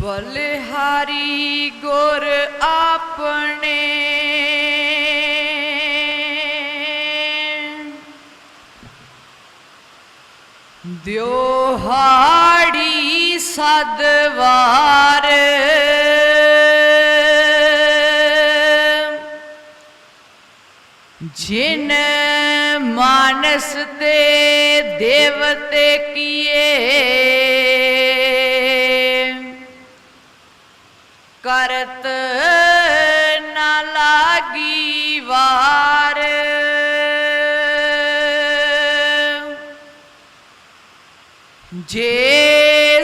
बलिहारी गुर आपने द्योहाड़ी सदवार जिन मानस ते देवते किए करत न लागी वार जे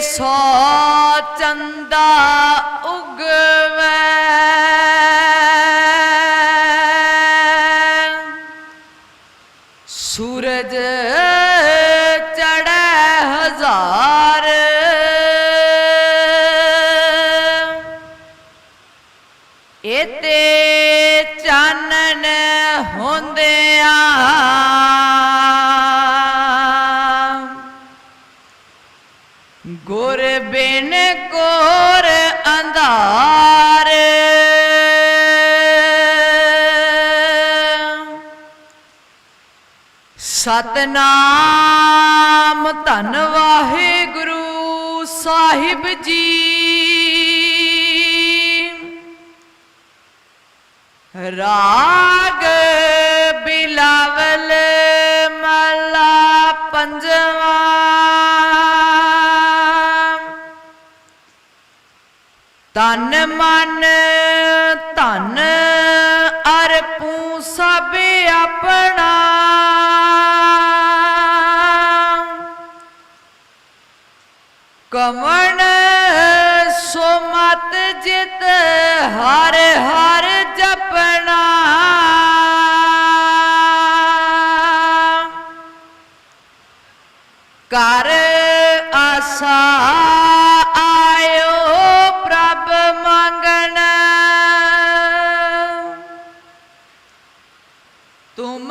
सौ चंदा उगवे सूरज चढ़े हजार एते चानन होंदिया गुर बिन कोर अंधार सतनाम धन वाहिगुरु साहिब जी राग बिलावल मला पंजवा तन मन धन अरपू सब अपना कमन सुमत जित हर हर जपना कर आशा आयो प्रभ मंगन तुम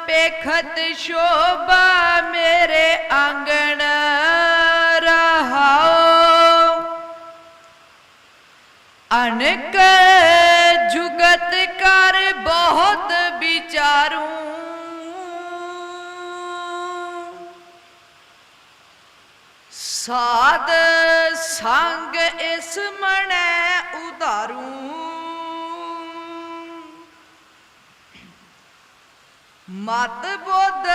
पेखत शोभा मेरे आंगन अनक जुगत कर बहुत विचारूं साध संग इस मने उतारूं मत बुद्ध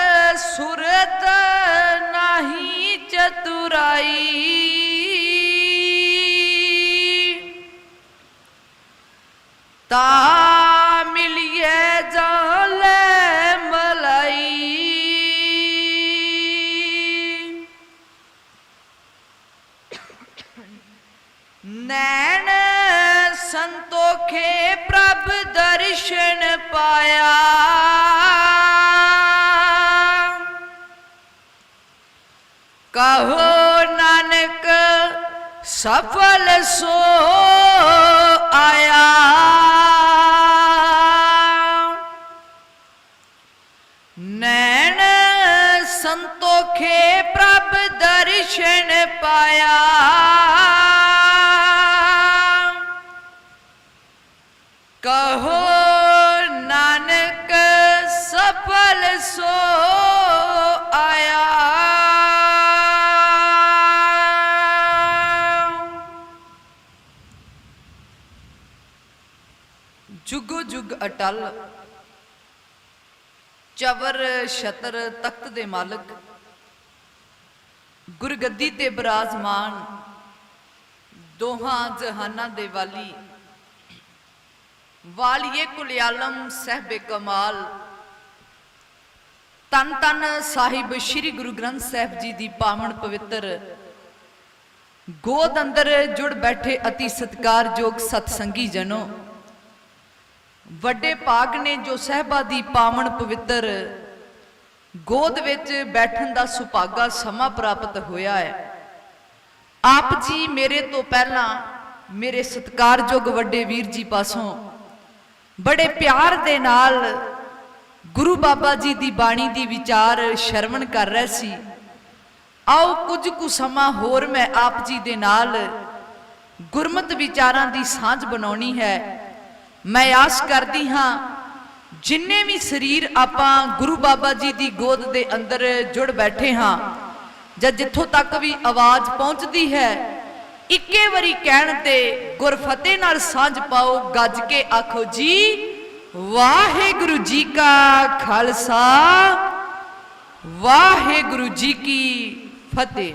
सुरत नहीं चतुराई ता मिलिए जाले मलाई नैन संतोखे प्रभ दर्शन पाया कहो नानक सफल सो आया नैन संतोखे प्रभ दर्शन पाया कहो नानक सफल सो आया जुगो जुग अटल चवर छतर तख्त दे मालक गुरगद्दी ते बिराजमान दोहां जहाना दे वाली वालिए कुलियालम सहबे कमाल तन तन साहिब श्री गुरु ग्रंथ साहिब जी दी पावन पवित्र गोद अंदर जुड़ बैठे अति सत्कारयोग सतसंगी जनों वड्डे भाग ने जो सहबा दी पावन पवित्र गोद विच बैठन दा सुभागा समा प्राप्त होया है। आप जी मेरे तो पहला मेरे सत्कारयोग वड्डे वीर जी पासों बड़े प्यार दे नाल गुरु बाबा जी दी बाणी दी विचार शरवण कर रहे सी। आओ कुछ कु समा होर मैं आप जी दे नाल ਗੁਰਮਤ ਵਿਚਾਰਾਂ ਦੀ ਸਾਂਝ ਬਣਾਉਣੀ ਹੈ। ਮੈਂ ਆਸ ਕਰਦੀ ਹਾਂ ਜਿੰਨੇ ਵੀ ਸਰੀਰ ਆਪਾਂ ਗੁਰੂ ਬਾਬਾ ਜੀ ਦੀ ਗੋਦ ਦੇ ਅੰਦਰ ਜੁੜ ਬੈਠੇ ਹਾਂ, ਜਾਂ ਜਿੱਥੋਂ ਤੱਕ ਵੀ ਆਵਾਜ਼ ਪਹੁੰਚਦੀ ਹੈ, ਇੱਕੇ ਵਾਰੀ ਕਹਿਣ ਤੇ ਗੁਰਫਤਿਹ ਨਾਲ ਸਾਂਝ ਪਾਓ। ਗੱਜ ਕੇ ਆਖੋ ਜੀ ਵਾਹਿਗੁਰੂ ਜੀ ਕਾ ਖਾਲਸਾ, ਵਾਹਿਗੁਰੂ ਜੀ ਕੀ ਫਤਿਹ।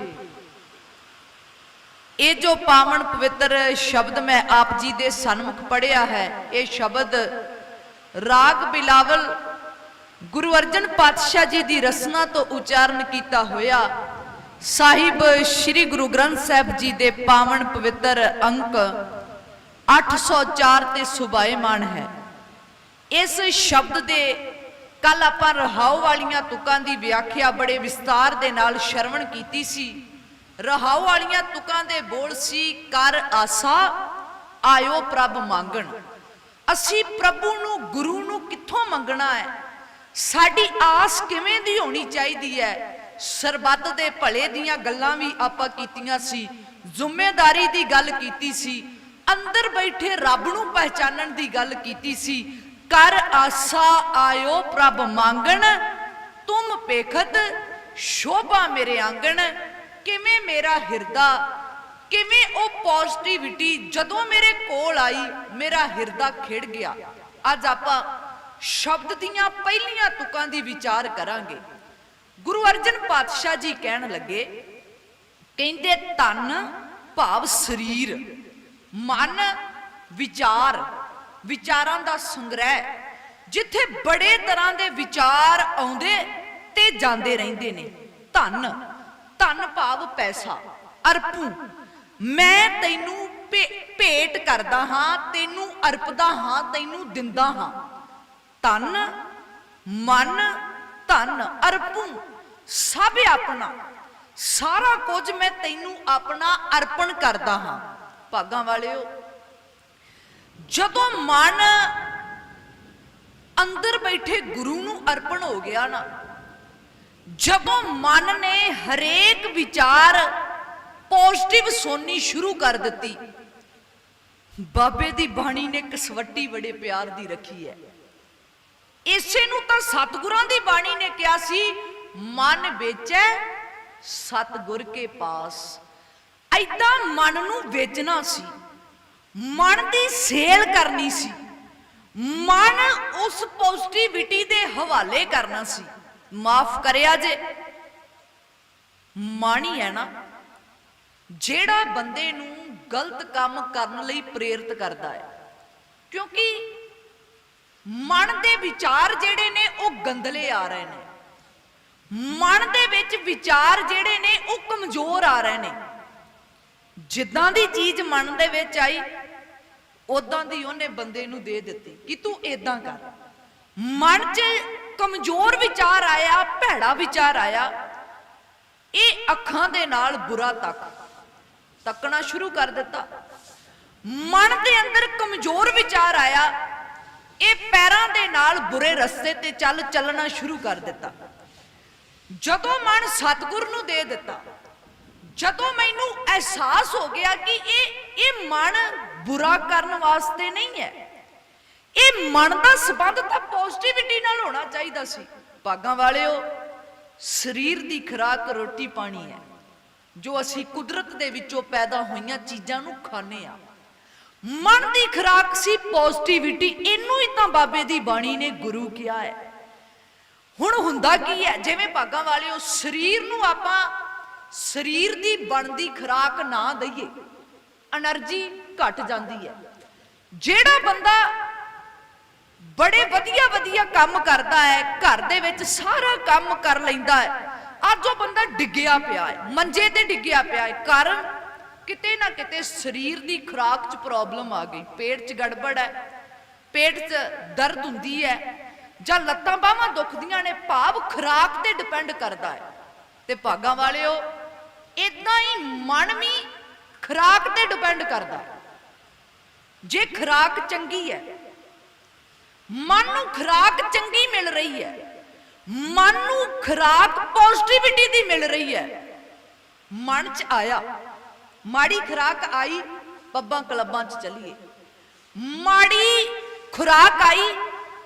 ਇਹ ਜੋ ਪਾਵਨ ਪਵਿੱਤਰ ਸ਼ਬਦ ਮੈਂ ਆਪ ਜੀ ਦੇ ਸਨਮੁਖ ਪੜਿਆ ਹੈ, ਇਹ ਸ਼ਬਦ ਰਾਗ ਬਿਲਾਵਲ ਗੁਰੂ ਅਰਜਨ ਪਾਤਸ਼ਾਹ ਜੀ ਦੀ ਰਸਨਾ ਤੋਂ ਉਚਾਰਨ ਕੀਤਾ ਹੋਇਆ ਸਾਹਿਬ ਸ੍ਰੀ ਗੁਰੂ ਗ੍ਰੰਥ ਸਾਹਿਬ ਜੀ ਦੇ ਪਾਵਨ ਪਵਿੱਤਰ ਅੰਕ 804 ਤੇ ਸੁਭਾਏਮਾਨ ਹੈ। ਇਸ ਸ਼ਬਦ ਦੇ ਕੱਲ ਆਪਾਂ ਰਹਾਉ ਵਾਲੀਆਂ ਤੁਕਾਂ ਦੀ ਵਿਆਖਿਆ ਬੜੇ ਵਿਸਤਾਰ ਦੇ ਨਾਲ ਸ਼ਰਵਣ ਕੀਤੀ ਸੀ। ਰਹਾਉ ਵਾਲੀਆਂ ਤੁਕਾਂ ਦੇ ਬੋਲ ਸੀ, ਕਰ ਆਸਾ ਆਇਓ ਪ੍ਰਭ ਮੰਗਣ। ਅਸੀਂ ਪ੍ਰਭੂ ਨੂੰ, ਗੁਰੂ ਨੂੰ ਕਿੱਥੋਂ ਮੰਗਣਾ ਹੈ? ਸਾਡੀ ਆਸ ਕਿਵੇਂ ਦੀ ਹੋਣੀ ਚਾਹੀਦੀ ਹੈ? ਸਰਬੱਤ ਦੇ ਭਲੇ ਦੀਆਂ ਗੱਲਾਂ ਵੀ ਆਪਾਂ ਕੀਤੀਆਂ ਸੀ, ਜ਼ਿੰਮੇਵਾਰੀ ਦੀ ਗੱਲ ਕੀਤੀ ਸੀ, ਅੰਦਰ ਬੈਠੇ ਰੱਬ ਨੂੰ ਪਹਿਚਾਨਣ ਦੀ ਗੱਲ ਕੀਤੀ ਸੀ। ਕਰ ਆਸਾ ਆਇਓ ਪ੍ਰਭ ਮੰਗਣ, ਤੁਮ ਪੇਖਤ ਸ਼ੋਭਾ ਮੇਰੇ ਆਂਗਣ। ਕਿਵੇਂ ਮੇਰਾ ਹਿਰਦਾ, ਕਿਵੇਂ ਉਹ ਪੋਜ਼ਿਟਿਵਿਟੀ ਜਦੋਂ ਮੇਰੇ ਕੋਲ ਆਈ, ਮੇਰਾ ਹਿਰਦਾ ਖਿੜ ਗਿਆ। ਅੱਜ ਆਪਾਂ ਸ਼ਬਦ ਦੀਆਂ ਪਹਿਲੀਆਂ ਤੁਕਾਂ ਦੀ ਵਿਚਾਰ ਕਰਾਂਗੇ। ਗੁਰੂ ਅਰਜਨ ਪਾਤਸ਼ਾਹ ਜੀ ਕਹਿਣ ਲੱਗੇ, ਕਹਿੰਦੇ ਤਨ ਭਾਵ ਸਰੀਰ, ਮਨ ਵਿਚਾਰ, ਵਿਚਾਰਾਂ ਦਾ ਸੰਗ੍ਰਹਿ, ਜਿੱਥੇ ਬੜੇ ਤਰ੍ਹਾਂ ਦੇ ਵਿਚਾਰ ਆਉਂਦੇ ਤੇ ਜਾਂਦੇ ਰਹਿੰਦੇ ਨੇ। ਧਨ, ਧਨ ਭਾਵ ਪੈਸਾ, ਅਰਪੂ, ਮੈਂ ਤੈਨੂੰ ਭੇਟ ਕਰਦਾ ਹਾਂ, ਤੈਨੂੰ ਅਰਪਦਾ ਹਾਂ, ਤੈਨੂੰ ਦਿੰਦਾ ਹਾਂ। ਧਨ, ਮਨ, ਧਨ, ਅਰਪੂ, ਸਭ ਆਪਣਾ, ਸਾਰਾ ਕੁਝ ਮੈਂ ਤੈਨੂੰ ਆਪਣਾ ਅਰਪਣ ਕਰਦਾ ਹਾਂ। ਭਾਗਾਂ ਵਾਲਿਓ, ਜਦੋਂ ਮਨ ਅੰਦਰ ਬੈਠੇ ਗੁਰੂ ਨੂੰ ਅਰਪਣ ਹੋ ਗਿਆ ਨਾ, ਜਦੋਂ ਮਨ ਨੇ ਹਰੇਕ ਵਿਚਾਰ ਪੋਜ਼ਿਟਿਵ ਸੁਣਨੀ ਸ਼ੁਰੂ ਕਰ ਦਿੱਤੀ, ਬਾਬੇ ਦੀ ਬਾਣੀ ਨੇ ਕਸਵੱਟੀ ਬੜੇ ਪਿਆਰ ਦੀ ਰੱਖੀ ਹੈ। ਇਸੇ ਨੂੰ ਤਾਂ ਸਤਿਗੁਰਾਂ ਦੀ ਬਾਣੀ ਨੇ ਕਿਹਾ ਸੀ, ਮਨ ਵੇਚੈ ਸਤਿਗੁਰ ਕੇ ਪਾਸ। ਐਦਾਂ ਮਨ ਨੂੰ ਵੇਚਣਾ ਸੀ, ਮਨ ਦੀ ਸੇਲ ਕਰਨੀ ਸੀ, ਮਨ ਉਸ ਪੋਜ਼ਿਟਿਵਿਟੀ ਦੇ ਹਵਾਲੇ ਕਰਨਾ ਸੀ। ਮਾਫ ਕਰਿਆ ਜੇ, ਮਨ ਹੀ ਹੈ ਨਾ ਜਿਹੜਾ ਬੰਦੇ ਨੂੰ ਗਲਤ ਕੰਮ ਕਰਨ ਲਈ ਪ੍ਰੇਰਿਤ ਕਰਦਾ ਹੈ। ਕਿਉਂਕਿ ਮਨ ਦੇ ਵਿਚਾਰ ਜਿਹੜੇ ਨੇ ਉਹ ਗੰਦਲੇ ਆ ਰਹੇ ਨੇ, ਮਨ ਦੇ ਵਿੱਚ ਵਿਚਾਰ ਜਿਹੜੇ ਨੇ ਉਹ ਕਮਜ਼ੋਰ ਆ ਰਹੇ ਨੇ। ਜਿੱਦਾਂ ਦੀ ਚੀਜ਼ ਮਨ ਦੇ ਵਿੱਚ ਆਈ, ਉਦਾਂ ਦੀ ਉਹਨੇ ਬੰਦੇ ਨੂੰ ਦੇ ਦਿੱਤੀ ਕਿ ਤੂੰ ਏਦਾਂ ਕਰ। ਮਨ 'ਚ ਕਮਜ਼ੋਰ ਵਿਚਾਰ ਆਇਆ, ਭੈੜਾ ਵਿਚਾਰ ਆਇਆ, ਇਹ ਅੱਖਾਂ ਦੇ ਨਾਲ ਬੁਰਾ ਤੱਕਣਾ ਸ਼ੁਰੂ ਕਰ ਦਿੱਤਾ। ਮਨ ਦੇ ਅੰਦਰ ਕਮਜ਼ੋਰ ਵਿਚਾਰ ਆਇਆ, ਇਹ ਪੈਰਾਂ ਦੇ ਨਾਲ ਬੁਰੇ ਰਸਤੇ ਤੇ ਚੱਲਣਾ ਸ਼ੁਰੂ ਕਰ ਦਿੱਤਾ। ਜਦੋਂ ਮਨ ਸਤਿਗੁਰ ਨੂੰ ਦੇ ਦਿੱਤਾ, ਜਦੋਂ ਮੈਨੂੰ ਅਹਿਸਾਸ ਹੋ ਗਿਆ ਕਿ ਇਹ ਮਨ ਬੁਰਾ ਕਰਨ ਵਾਸਤੇ ਨਹੀਂ ਹੈ, ਇਹ ਮਨ ਦਾ ਸੰਬੰਧ ਤਾਂ ਪੋਜ਼ਿਟਿਵਿਟੀ ਨਾਲ ਹੋਣਾ ਚਾਹੀਦਾ ਸੀ। ਭਾਗਾਂ ਵਾਲਿਓ, ਸਰੀਰ ਦੀ ਖੁਰਾਕ ਰੋਟੀ ਪਾਣੀ ਹੈ, ਜੋ ਅਸੀਂ ਕੁਦਰਤ ਦੇ ਵਿੱਚੋਂ ਪੈਦਾ ਹੋਈਆਂ ਚੀਜ਼ਾਂ ਨੂੰ ਖਾਂਦੇ ਆ। ਮਨ ਦੀ ਖੁਰਾਕ ਸੀ ਪੋਜ਼ਿਟਿਵਿਟੀ, ਇਹਨੂੰ ਹੀ ਤਾਂ ਬਾਬੇ ਦੀ ਬਾਣੀ ਨੇ ਗੁਰੂ ਕਿਹਾ ਹੈ। ਹੁਣ ਹੁੰਦਾ ਕੀ ਹੈ, ਜਿਵੇਂ ਭਾਗਾਂ ਵਾਲਿਓ ਸਰੀਰ ਨੂੰ ਆਪਾਂ ਸਰੀਰ ਦੀ ਬਣਦੀ ਖੁਰਾਕ ਨਾ ਦਈਏ, એનર્ਜੀ ਘਟ ਜਾਂਦੀ ਹੈ। ਜਿਹੜਾ ਬੰਦਾ ਬੜੇ ਵਧੀਆ ਕੰਮ ਕਰਦਾ ਹੈ, ਘਰ ਦੇ ਵਿੱਚ ਸਾਰਾ ਕੰਮ ਕਰ ਲੈਂਦਾ ਹੈ, ਅੱਜ ਉਹ ਬੰਦਾ ਡਿੱਗਿਆ ਪਿਆ ਹੈ, ਮੰਜੇ ਤੇ ਡਿੱਗਿਆ ਪਿਆ ਹੈ। ਕਾਰਨ ਕਿਤੇ ਨਾ ਕਿਤੇ ਸਰੀਰ ਦੀ ਖੁਰਾਕ 'ਚ ਪ੍ਰੋਬਲਮ ਆ ਗਈ, ਪੇਟ 'ਚ ਗੜਬੜ ਹੈ, ਪੇਟ 'ਚ ਦਰਦ ਹੁੰਦੀ ਹੈ, ਜਾਂ ਲੱਤਾਂ ਬਾਹਾਂ ਦੁਖਦੀਆਂ ਨੇ, ਭਾਵ ਖੁਰਾਕ ਤੇ ਡਿਪੈਂਡ ਕਰਦਾ ਹੈ। ਤੇ ਭਾਗਾਂ ਵਾਲਿਓ, ਇਦਾਂ ਹੀ ਮਨ ਵੀ ਖੁਰਾਕ ਤੇ ਡਿਪੈਂਡ ਕਰਦਾ। ਜੇ ਖੁਰਾਕ ਚੰਗੀ ਹੈ, ਮਨ ਨੂੰ ਖੁਰਾਕ ਚੰਗੀ ਮਿਲ ਰਹੀ ਹੈ, ਮਨ ਨੂੰ ਖੁਰਾਕ ਪੋਜ਼ਿਟਿਵਿਟੀ ਦੀ ਮਿਲ ਰਹੀ ਹੈ, ਮਨ 'ਚ ਆਇਆ, ਮਾੜੀ ਖੁਰਾਕ ਆਈ, ਪੱਬਾਂ ਕਲੱਬਾਂ 'ਚ ਚੱਲੀਏ। ਮਾੜੀ ਖੁਰਾਕ ਆਈ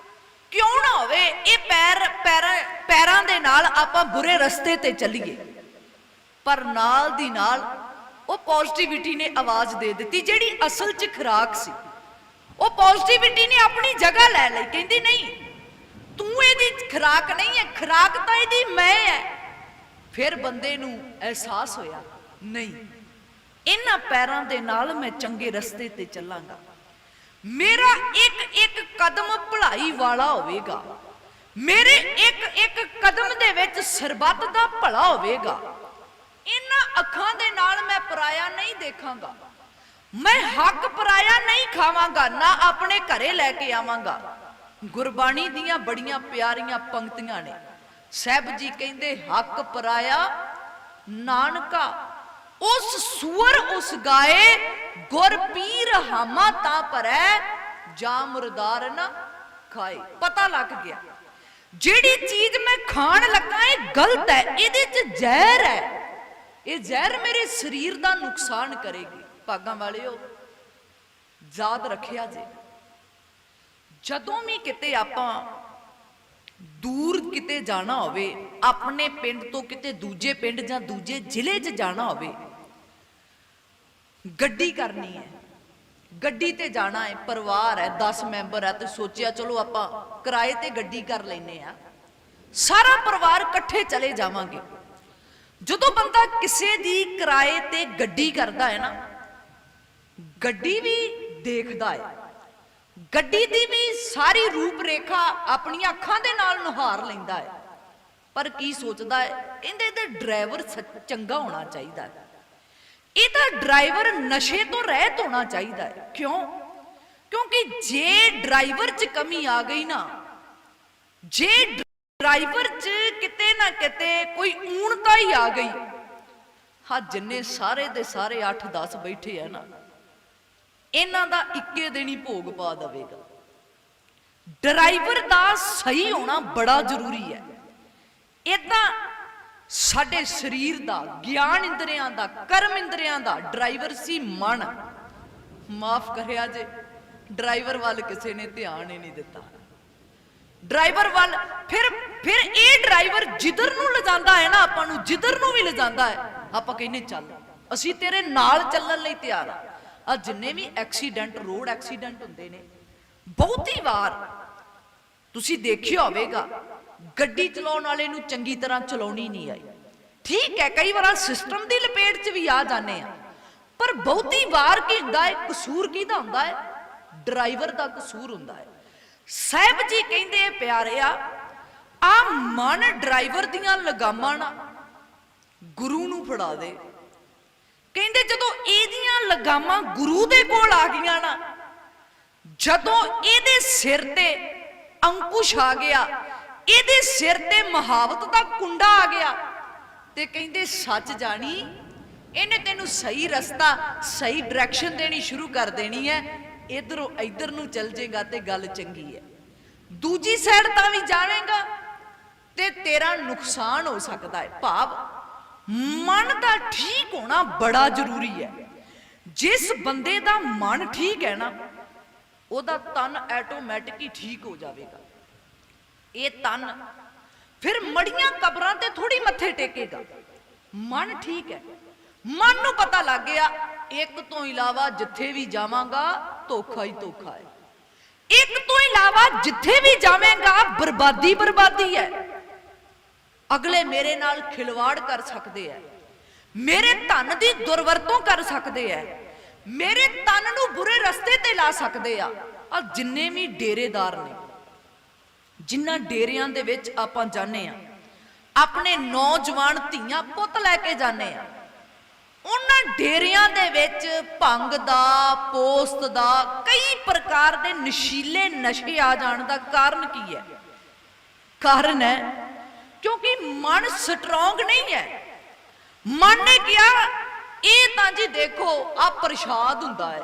ਕਿਉਂ ਨਾ ਹੋਵੇ, ਇਹ ਪੈਰਾਂ ਦੇ ਨਾਲ ਆਪਾਂ ਬੁਰੇ ਰਸਤੇ ਤੇ ਚੱਲੀਏ। ਪਰ ਨਾਲ ਦੀ ਨਾਲ ਉਹ ਪੋਜ਼ਿਟਿਵਿਟੀ ਨੇ ਆਵਾਜ਼ ਦੇ ਦਿੱਤੀ, ਜਿਹੜੀ ਅਸਲ 'ਚ ਖੁਰਾਕ ਸੀ ਉਹ ਪੋਜ਼ਿਟਿਵਿਟੀ ਨੇ ਆਪਣੀ ਜਗ੍ਹਾ ਲੈ ਲਈ। ਕਹਿੰਦੀ ਨਹੀਂ, ਤੂੰ ਇਹਦੀ ਖੁਰਾਕ ਨਹੀਂ ਹੈ, ਖੁਰਾਕ ਤਾਂ ਇਹਦੀ ਮੈਂ ਹੈ। ਫਿਰ ਬੰਦੇ ਨੂੰ ਅਹਿਸਾਸ ਹੋਇਆ, ਨਹੀਂ, ਇਹਨਾਂ ਪੈਰਾਂ ਦੇ ਨਾਲ ਮੈਂ ਚੰਗੇ ਰਸਤੇ ਤੇ ਚੱਲਾਂਗਾ। ਮੇਰਾ ਇੱਕ ਇੱਕ ਕਦਮ ਭਲਾਈ ਵਾਲਾ ਹੋਵੇਗਾ, ਮੇਰੇ ਇੱਕ ਇੱਕ ਕਦਮ ਦੇ ਵਿੱਚ ਸਰਬੱਤ ਦਾ ਭਲਾ ਹੋਵੇਗਾ। ਇਹਨਾਂ ਅੱਖਾਂ ਦੇ ਨਾਲ ਮੈਂ ਪਰਾਇਆ ਨਹੀਂ ਦੇਖਾਂਗਾ, ਮੈਂ ਹੱਕ ਪਰਾਇਆ ਨਹੀਂ ਖਾਵਾਂਗਾ, ਨਾ ਆਪਣੇ ਘਰੇ ਲੈ ਕੇ ਆਵਾਂਗਾ। ਗੁਰਬਾਣੀ ਦੀਆਂ ਬੜੀਆਂ ਪਿਆਰੀਆਂ ਪੰਕਤੀਆਂ ਨੇ। ਸਾਹਿਬ ਜੀ ਕਹਿੰਦੇ, ਹੱਕ ਪਰਾਇਆ ਨਾਨਕਾ ਉਸ ਸੂਰ ਉਸ ਗਾਏ, ਗੁਰ ਪੀਰ ਹਾਮਾ ਤਾਂ ਪਰੈ, ਜਾ ਮੁਰਦਾਰ ਨਾ ਖਾਏ। ਪਤਾ ਲੱਗ ਗਿਆ ਜਿਹੜੀ ਚੀਜ਼ ਮੈਂ ਖਾਣ ਲੱਗਾ ਇਹ ਗਲਤ ਹੈ, ਇਹਦੇ 'ਚ ਜ਼ਹਿਰ ਹੈ, ਇਹ ਜ਼ਹਿਰ ਮੇਰੇ ਸਰੀਰ ਦਾ ਨੁਕਸਾਨ ਕਰੇਗੀ। ਭਾਗਾਂ ਵਾਲਿਓ, ਯਾਦ ਰੱਖਿਆ ਜੇ, ਜਦੋਂ ਵੀ ਕਿਤੇ ਆਪਾਂ ਦੂਰ ਕਿਤੇ ਜਾਣਾ ਹੋਵੇ, ਆਪਣੇ ਪਿੰਡ ਤੋਂ ਕਿਤੇ ਦੂਜੇ ਪਿੰਡ ਜਾਂ ਦੂਜੇ ਜ਼ਿਲ੍ਹੇ 'ਚ ਜਾਣਾ ਹੋਵੇ, ਗੱਡੀ ਕਰਨੀ ਹੈ, ਗੱਡੀ ਤੇ ਜਾਣਾ ਹੈ, ਪਰਿਵਾਰ ਹੈ, 10 ਮੈਂਬਰ ਹੈ, ਤੇ ਸੋਚਿਆ ਚਲੋ ਆਪਾਂ ਕਿਰਾਏ ਤੇ ਗੱਡੀ ਕਰ ਲੈਨੇ ਆ, ਸਾਰਾ ਪਰਿਵਾਰ ਇਕੱਠੇ ਚਲੇ ਜਾਵਾਂਗੇ। ਜਦੋਂ ਬੰਦਾ ਕਿਸੇ ਦੀ ਕਿਰਾਏ ਤੇ ਗੱਡੀ ਕਰਦਾ ਹੈ ਨਾ, ਗੱਡੀ ਵੀ ਦੇਖਦਾ ਹੈ, ਗੱਡੀ ਦੀ ਵੀ ਸਾਰੀ ਰੂਪ ਰੇਖਾ ਆਪਣੀਆਂ ਅੱਖਾਂ ਦੇ ਨਾਲ ਨਿਹਾਰ ਲੈਂਦਾ ਹੈ। ਪਰ ਕੀ ਸੋਚਦਾ ਹੈ, ਇਹਦੇ ਡਰਾਈਵਰ ਚੰਗਾ ਹੋਣਾ ਚਾਹੀਦਾ ਹੈ, ਇਹਦਾ ਡਰਾਈਵਰ ਨਸ਼ੇ ਤੋਂ ਰਹਿਤ ਹੋਣਾ ਚਾਹੀਦਾ ਹੈ। ਕਿਉਂ? ਕਿਉਂਕਿ ਜੇ ਡਰਾਈਵਰ 'ਚ ਕਮੀ ਆ ਗਈ ਨਾ, ਜੇ ਡਰਾਈਵਰ 'ਚ ਕਿਤੇ ਨਾ ਕਿਤੇ ਕੋਈ ਊਣਤਾ ਹੀ ਆ ਗਈ, ਹਾਂ ਜਿੰਨੇ ਸਾਰੇ ਦੇ ਸਾਰੇ 8-10 ਬੈਠੇ ਆ ਨਾ, ਇਹਨਾਂ ਦਾ ਇੱਕੇ ਦਿਨ ਹੀ ਭੋਗ ਪਾ ਦੇਵੇਗਾ। ਡਰਾਈਵਰ ਦਾ ਸਹੀ ਹੋਣਾ ਬੜਾ ਜ਼ਰੂਰੀ ਹੈ। ਇਦਾਂ ਸਾਡੇ ਸਰੀਰ ਦਾ, ਗਿਆਨ ਇੰਦਰੀਆਂ ਦਾ, ਕਰਮ ਇੰਦਰੀਆਂ ਦਾ ਡਰਾਈਵਰ ਸੀ ਮਨ। ਮਾਫ ਕਰਿਆ ਜੇ, ਡਰਾਈਵਰ ਵੱਲ ਕਿਸੇ ਨੇ ਧਿਆਨ ਹੀ ਨਹੀਂ ਦਿੱਤਾ। ਡਰਾਈਵਰ ਵੱਲ ਫਿਰ ਇਹ ਡਰਾਈਵਰ ਜਿੱਧਰ ਨੂੰ ਲਿਜਾਂਦਾ ਹੈ ਨਾ, ਆਪਾਂ ਨੂੰ ਜਿੱਧਰ ਨੂੰ ਵੀ ਲਿਜਾਂਦਾ ਹੈ, ਆਪਾਂ ਕਹਿੰਦੇ ਚੱਲ, ਅਸੀਂ ਤੇਰੇ ਨਾਲ ਚੱਲਣ ਲਈ ਤਿਆਰ ਆ। ਆ ਜਿੰਨੇ ਵੀ ਐਕਸੀਡੈਂਟ, ਰੋਡ ਐਕਸੀਡੈਂਟ ਹੁੰਦੇ ਨੇ, ਬਹੁਤੀ ਵਾਰ ਤੁਸੀਂ ਦੇਖਿਆ ਹੋਵੇਗਾ, ਗੱਡੀ ਚਲਾਉਣ ਵਾਲੇ ਨੂੰ ਚੰਗੀ ਤਰ੍ਹਾਂ ਚਲਾਉਣੀ ਨਹੀਂ ਆਈ। ਠੀਕ ਹੈ, ਕਈ ਵਾਰ ਸਿਸਟਮ ਦੀ ਲਪੇਟ 'ਚ ਵੀ ਆ ਜਾਂਦੇ ਆ, ਪਰ ਬਹੁਤੀ ਵਾਰ ਕੀ ਹੁੰਦਾ ਹੈ, ਕਸੂਰ ਕਿਹਦਾ ਹੁੰਦਾ ਹੈ? ਡਰਾਈਵਰ ਦਾ ਕਸੂਰ ਹੁੰਦਾ ਹੈ। ਸਾਹਿਬ ਜੀ ਕਹਿੰਦੇ ਪਿਆਰਿਆ, ਆ ਮਨ ਡਰਾਈਵਰ ਦੀਆਂ ਲਗਾਮਾਂ ਨਾ ਗੁਰੂ ਨੂੰ ਫੜਾ ਦੇ। ਕਹਿੰਦੇ ਜਦੋਂ ਇਹਦੀਆਂ ਲਗਾਮਾਂ ਗੁਰੂ ਦੇ ਕੋਲ ਆ ਗਈਆਂ ਨਾ, ਜਦੋਂ ਇਹਦੇ ਸਿਰ ਤੇ ਅੰਕੁਸ਼ ਆ ਗਿਆ, ਇਹਦੇ ਸਿਰ ਤੇ ਮੁਹਾਵਤ ਦਾ ਕੁੰਡਾ ਆ ਗਿਆ, ਤੇ ਕਹਿੰਦੇ ਸੱਚ ਜਾਣੀ, ਇਹਨੇ ਤੈਨੂੰ ਸਹੀ ਰਸਤਾ, ਸਹੀ ਡਾਇਰੈਕਸ਼ਨ ਦੇਣੀ ਸ਼ੁਰੂ ਕਰ ਦੇਣੀ ਹੈ। ਇਧਰੋਂ ਇਧਰ ਨੂੰ ਚੱਲ ਜਾਏਗਾ ਤੇ ਗੱਲ ਚੰਗੀ ਹੈ, ਦੂਜੀ ਸਾਈਡ ਤਾਂ ਵੀ ਜਾਵੇਂਗਾ ਤੇ ਤੇਰਾ ਨੁਕਸਾਨ ਹੋ ਸਕਦਾ ਹੈ। ਭਾਵ ਮਨ ਦਾ ਠੀਕ ਹੋਣਾ ਬੜਾ ਜ਼ਰੂਰੀ ਹੈ। ਜਿਸ ਬੰਦੇ ਦਾ ਮਨ ਠੀਕ ਹੈ ਨਾ, ਉਹਦਾ ਤਨ ਆਟੋਮੈਟਿਕ ਹੀ ਠੀਕ ਹੋ ਜਾਵੇਗਾ। ਇਹ ਤਨ ਫਿਰ ਮੜੀਆਂ ਕਬਰਾਂ ਤੇ ਥੋੜੀ ਮੱਥੇ ਟੇਕੇਗਾ। ਮਨ ਠੀਕ ਹੈ, ਮਨ ਨੂੰ ਪਤਾ ਲੱਗ ਗਿਆ ਇੱਕ ਤੋਂ ਇਲਾਵਾ ਜਿੱਥੇ ਵੀ ਜਾਵਾਂਗਾ ਧੋਖਾ ਹੀ ਧੋਖਾ ਹੈ, ਇੱਕ ਤੋਂ ਇਲਾਵਾ ਜਿੱਥੇ ਵੀ ਜਾਵੇਂਗਾ ਬਰਬਾਦੀ ਬਰਬਾਦੀ ਹੈ। ਅਗਲੇ ਮੇਰੇ ਨਾਲ ਖਿਲਵਾੜ ਕਰ ਸਕਦੇ ਆ, ਮੇਰੇ ਧਨ ਦੀ ਦੁਰਵਰਤੋਂ ਕਰ ਸਕਦੇ ਆ, ਮੇਰੇ ਤਨ ਨੂੰ ਬੁਰੇ ਰਸਤੇ ਤੇ ਲਾ ਸਕਦੇ ਆ। ਆ ਜਿੰਨੇ ਵੀ ਡੇਰੇਦਾਰ ਨੇ, ਜਿਨ੍ਹਾਂ ਡੇਰਿਆਂ ਦੇ ਵਿੱਚ ਆਪਾਂ ਜਾਂਦੇ ਆ, ਆਪਣੇ ਨੌਜਵਾਨ ਧੀਆਂ ਪੁੱਤ ਲੈ ਕੇ ਜਾਂਦੇ ਆ, ਉਹਨਾਂ ਡੇਰਿਆਂ ਦੇ ਵਿੱਚ ਭੰਗ ਦਾ, ਪੋਸਤ ਦਾ, ਕਈ ਪ੍ਰਕਾਰ ਦੇ ਨਸ਼ੀਲੇ ਨਸ਼ੇ ਆ ਜਾਣ ਦਾ ਕਾਰਨ ਕੀ ਹੈ? ਕਾਰਨ ਹੈ ਕਿਉਂਕਿ ਮਨ ਸਟਰੋਂਗ ਨਹੀਂ ਹੈ। ਮਨ ਨੇ ਕਿਹਾ ਇਹ ਤਾਂ ਜੀ ਦੇਖੋ ਆ ਪ੍ਰਸ਼ਾਦ ਹੁੰਦਾ ਹੈ,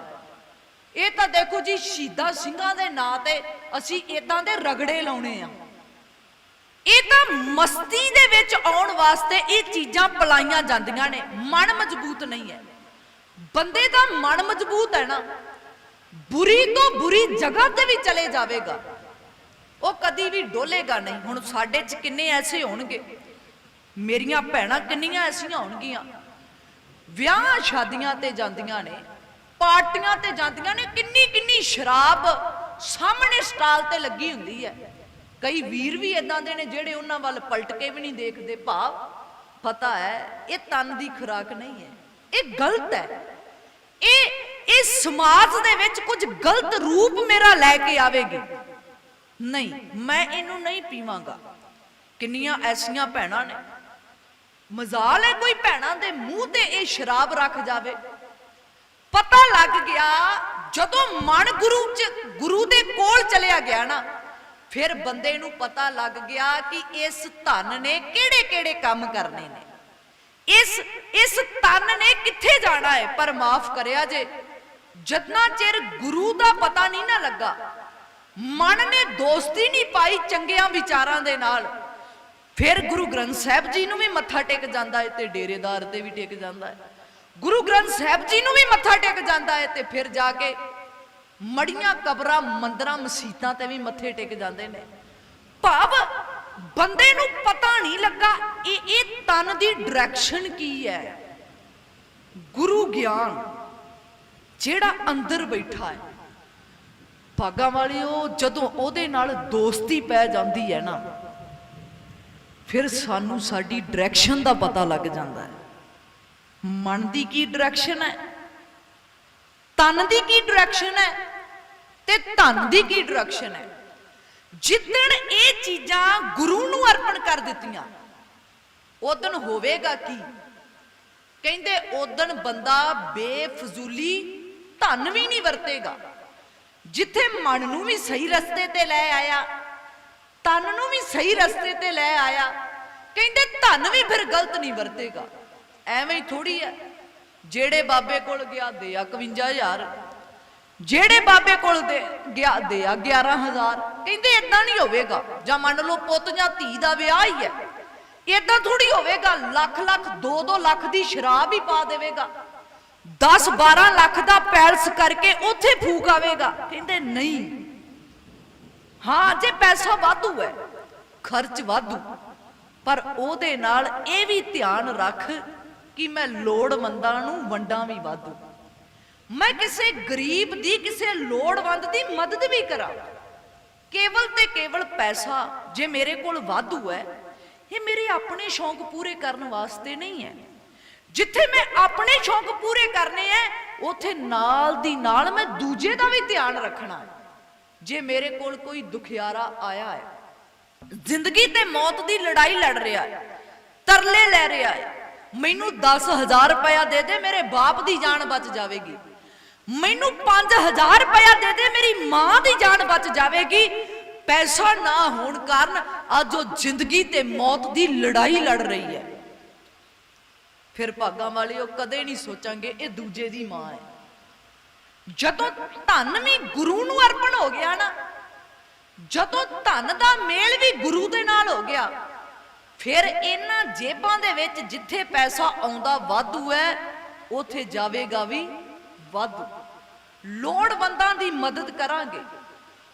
ਇਹ ਤਾਂ ਦੇਖੋ ਜੀ ਸ਼ਹੀਦਾਂ ਸਿੰਘਾਂ ਦੇ ਨਾਂ ਤੇ ਅਸੀਂ ਇਦਾਂ ਦੇ ਰਗੜੇ ਲਾਉਣੇ ਆ। ਇਹ ਤਾਂ ਮਸਤੀ ਦੇ ਵਿੱਚ ਆਉਣ ਵਾਸਤੇ ਇਹ ਚੀਜ਼ਾਂ ਪਲਾਈਆਂ ਜਾਂਦੀਆਂ ਨੇ। ਮਨ ਮਜ਼ਬੂਤ ਨਹੀਂ ਹੈ। ਬੰਦੇ ਦਾ ਮਨ ਮਜ਼ਬੂਤ ਹੈ ਨਾ, ਬੁਰੀ ਤੋਂ ਬੁਰੀ ਜਗ੍ਹਾ ਤੇ ਵੀ ਚਲੇ ਜਾਵੇਗਾ, ਉਹ ਕਦੀ ਵੀ ਡੋਲੇਗਾ ਨਹੀਂ। ਹੁਣ ਸਾਡੇ 'ਚ ਕਿੰਨੇ ਐਸੇ ਹੋਣਗੇ, ਮੇਰੀਆਂ ਭੈਣਾਂ ਕਿੰਨੀਆਂ ਐਸੀਆਂ ਹੋਣਗੀਆਂ, ਵਿਆਹ ਸ਼ਾਦੀਆਂ ਤੇ ਜਾਂਦੀਆਂ ਨੇ, ਪਾਰਟੀਆਂ ਤੇ ਜਾਂਦੀਆਂ ਨੇ, ਕਿੰਨੀ ਕਿੰਨੀ ਸ਼ਰਾਬ ਸਾਹਮਣੇ ਸਟਾਲ ਤੇ ਲੱਗੀ ਹੁੰਦੀ ਹੈ। ਕਈ ਵੀਰ ਵੀ ਇਦਾਂ ਦੇ ਨੇ ਜਿਹੜੇ ਉਹਨਾਂ ਵੱਲ ਪਲਟ ਕੇ ਵੀ ਨਹੀਂ ਦੇਖਦੇ, ਭਾਵ ਪਤਾ ਹੈ ਇਹ ਤਨ ਦੀ ਖੁਰਾਕ ਨਹੀਂ ਹੈ, ਇਹ ਗਲਤ ਹੈ, ਇਹ ਸਮਾਜ ਦੇ ਵਿੱਚ ਕੁਝ ਗਲਤ ਰੂਪ ਮੇਰਾ ਲੈ ਕੇ ਆਵੇਗੀ, ਨਹੀਂ ਮੈਂ ਇਹਨੂੰ ਨਹੀਂ ਪੀਵਾਂਗਾ। ਕਿੰਨੀਆਂ ਐਸੀਆਂ ਭੈਣਾਂ ਨੇ, ਮਜ਼ਾਲ ਹੈ ਕੋਈ ਭੈਣਾਂ ਦੇ ਮੂੰਹ ਤੇ ਇਹ ਸ਼ਰਾਬ ਰੱਖ ਜਾਵੇ, ਪਤਾ ਲੱਗ ਗਿਆ ਜਦੋਂ ਮਨ ਗੁਰੂ ਦੇ ਕੋਲ ਚਲਿਆ ਗਿਆ ਨਾ, ਫਿਰ ਬੰਦੇ ਨੂੰ ਪਤਾ ਲੱਗ ਗਿਆ ਕਿ ਇਸ ਧਨ ਨੇ ਕਿਹੜੇ ਕਿਹੜੇ ਕੰਮ ਕਰਨੇ ਨੇ, ਇਸ ਤਨ ਨੇ ਕਿੱਥੇ ਜਾਣਾ ਹੈ। ਪਰ ਮਾਫ ਕਰਿਆ ਜੇ, ਜਿੰਨਾ ਚਿਰ ਗੁਰੂ ਦਾ ਪਤਾ ਨਹੀਂ ਨਾ ਲੱਗਾ, ਮਨ ਨੇ ਦੋਸਤੀ ਨਹੀਂ ਪਾਈ ਚੰਗਿਆਂ ਵਿਚਾਰਾਂ ਦੇ ਨਾਲ, ਫਿਰ ਗੁਰੂ ਗ੍ਰੰਥ ਸਾਹਿਬ ਜੀ ਨੂੰ ਵੀ ਮੱਥਾ ਟੇਕ ਜਾਂਦਾ ਹੈ ਤੇ ਡੇਰੇਦਾਰ ਤੇ ਵੀ ਟੇਕ ਜਾਂਦਾ ਹੈ, ਗੁਰੂ ਗ੍ਰੰਥ ਸਾਹਿਬ ਜੀ ਨੂੰ ਵੀ ਮੱਥਾ ਟੇਕ ਜਾਂਦਾ ਹੈ ਤੇ ਫਿਰ ਜਾ ਕੇ ਮੜੀਆਂ ਕਬਰਾਂ ਮੰਦਰਾਂ ਮਸੀਤਾਂ ਤੇ ਵੀ ਮੱਥੇ ਟੇਕ ਜਾਂਦੇ ਨੇ। ਭਾਵ ਬੰਦੇ ਨੂੰ ਪਤਾ ਨਹੀਂ ਲੱਗਾ ਇਹ ਤਨ ਦੀ ਡਾਇਰੈਕਸ਼ਨ ਕੀ ਹੈ। ਗੁਰੂ ਗਿਆਨ ਜਿਹੜਾ ਅੰਦਰ ਬੈਠਾ ਹੈ, ਭਾਗਾਂ ਵਾਲਿਓ, ਜਦੋਂ ਉਹਦੇ ਨਾਲ ਦੋਸਤੀ ਪੈ ਜਾਂਦੀ ਹੈ ਨਾ, ਫਿਰ ਸਾਨੂੰ ਸਾਡੀ ਡਾਇਰੈਕਸ਼ਨ ਦਾ ਪਤਾ ਲੱਗ ਜਾਂਦਾ ਹੈ। ਮਨ ਦੀ ਕੀ ਡਾਇਰੈਕਸ਼ਨ ਹੈ, ਤਨ ਦੀ ਕੀ ਡਾਇਰੈਕਸ਼ਨ ਹੈ ਤੇ ਧਨ ਦੀ ਕੀ ਡਾਇਰੈਕਸ਼ਨ ਹੈ। ਜਿੱਦਣ ਇਹ ਚੀਜ਼ਾਂ ਗੁਰੂ ਨੂੰ ਅਰਪਣ ਕਰ ਦਿੱਤੀਆਂ, ਉਦਣ ਹੋਵੇਗਾ ਕੀ, ਕਹਿੰਦੇ ਉਦਣ ਬੰਦਾ ਬੇਫਜ਼ੂਲੀ ਧਨ ਵੀ ਨਹੀਂ ਵਰਤੇਗਾ। ਜਿੱਥੇ ਮਨ ਨੂੰ ਵੀ ਸਹੀ ਰਸਤੇ ਤੇ ਲੈ ਆਇਆ, ਤਨ ਨੂੰ ਵੀ ਸਹੀ ਰਸਤੇ ਤੇ ਲੈ ਆਇਆ, ਕਹਿੰਦੇ ਧਨ ਵੀ ਫਿਰ ਗਲਤ ਨਹੀਂ ਵਰਤੇਗਾ। ਐਵੇਂ ਹੀ ਥੋੜੀ ਹੈ, ਜਿਹੜੇ ਬਾਬੇ ਕੋਲ ਗਿਆ ਦੇ 51,000, ਜਿਹੜੇ ਬਾਬੇ ਕੋਲ ਗਿਆ ਦੇ 11,000, ਕਹਿੰਦੇ ਇਦਾਂ ਨਹੀਂ ਹੋਵੇਗਾ। ਜਾਂ ਮੰਨ ਲਓ ਪੁੱਤ ਜਾਂ ਧੀ ਦਾ ਵਿਆਹ ਹੀ ਹੈ, ਇਦਾਂ ਥੋੜੀ ਹੋਵੇਗਾ ਲੱਖ ਲੱਖ 2-2 ਲੱਖ ਦੀ ਸ਼ਰਾਬ ਹੀ ਪਾ ਦੇਵੇਗਾ, 10-12 ਲੱਖ ਦਾ ਪੈਲਸ ਕਰਕੇ ਉੱਥੇ ਫੂਕ ਆਵੇਗਾ। ਕਹਿੰਦੇ ਨਹੀਂ, ਹਾਂ ਜੇ ਪੈਸਾ ਵਾਧੂ ਹੈ, ਖਰਚ ਵਾਧੂ, ਪਰ ਉਹਦੇ ਨਾਲ ਇਹ ਵੀ ਧਿਆਨ ਰੱਖ ਕਿ ਮੈਂ ਲੋੜਵੰਦਾਂ ਨੂੰ ਵੰਡਾਂ ਵੀ ਵਾਧੂ, ਮੈਂ ਕਿਸੇ ਗਰੀਬ ਦੀ, ਕਿਸੇ ਲੋੜਵੰਦ ਦੀ ਮਦਦ ਵੀ ਕਰਾਂ। ਕੇਵਲ ਤੇ ਕੇਵਲ ਪੈਸਾ ਜੇ ਮੇਰੇ ਕੋਲ ਵਾਧੂ ਹੈ, ਇਹ ਮੇਰੇ ਆਪਣੇ ਸ਼ੌਂਕ ਪੂਰੇ ਕਰਨ ਵਾਸਤੇ ਨਹੀਂ ਹੈ। ਜਿੱਥੇ ਮੈਂ ਆਪਣੇ ਸ਼ੌਂਕ ਪੂਰੇ ਕਰਨੇ ਹੈ, ਉੱਥੇ ਨਾਲ ਦੀ ਨਾਲ ਮੈਂ ਦੂਜੇ ਦਾ ਵੀ ਧਿਆਨ ਰੱਖਣਾ। ਜੇ ਮੇਰੇ ਕੋਲ ਕੋਈ ਦੁਖਿਆਰਾ ਆਇਆ ਹੈ, ਜ਼ਿੰਦਗੀ ਤੇ ਮੌਤ ਦੀ ਲੜਾਈ ਲੜ ਰਿਹਾ ਹੈ, ਤਰਲੇ ਲੈ ਰਿਹਾ ਹੈ, ਮੈਨੂੰ 10,000 ਰੁਪਇਆ ਦੇ ਦੇ, ਮੇਰੇ ਬਾਪ ਦੀ ਜਾਨ ਬਚ ਜਾਵੇਗੀ, ਮੈਨੂੰ 5,000 ਰੁਪਇਆ ਦੇ ਦੇ, ਮੇਰੀ ਮਾਂ ਦੀ ਜਾਨ ਬਚ ਜਾਵੇਗੀ। ਪੈਸਾ ਨਾ ਹੋਣ ਕਾਰਨ ਅੱਜ ਉਹ ਜ਼ਿੰਦਗੀ ਤੇ ਮੌਤ ਦੀ ਲੜਾਈ ਲੜ ਰਹੀ ਹੈ। ਫਿਰ ਭਾਗਾਂ ਵਾਲਿਓ, ਕਦੇ ਨਹੀਂ ਸੋਚਾਂਗੇ ਇਹ ਦੂਜੇ ਦੀ ਮਾਂ ਹੈ। ਜਦੋਂ ਧਨ ਵੀ ਗੁਰੂ ਨੂੰ ਅਰਪਣ ਹੋ ਗਿਆ ਨਾ, ਜਦੋਂ ਧਨ ਦਾ ਮੇਲ ਵੀ ਗੁਰੂ ਦੇ ਨਾਲ ਹੋ ਗਿਆ, ਫਿਰ ਇਹਨਾਂ ਜੇਬਾਂ ਦੇ ਵਿੱਚ ਜਿੱਥੇ ਪੈਸਾ ਆਉਂਦਾ ਵਾਧੂ ਹੈ, ਉੱਥੇ ਜਾਵੇਗਾ ਵੀ ਵਾਧੂ। ਲੋੜਵੰਦਾਂ ਦੀ ਮਦਦ ਕਰਾਂਗੇ,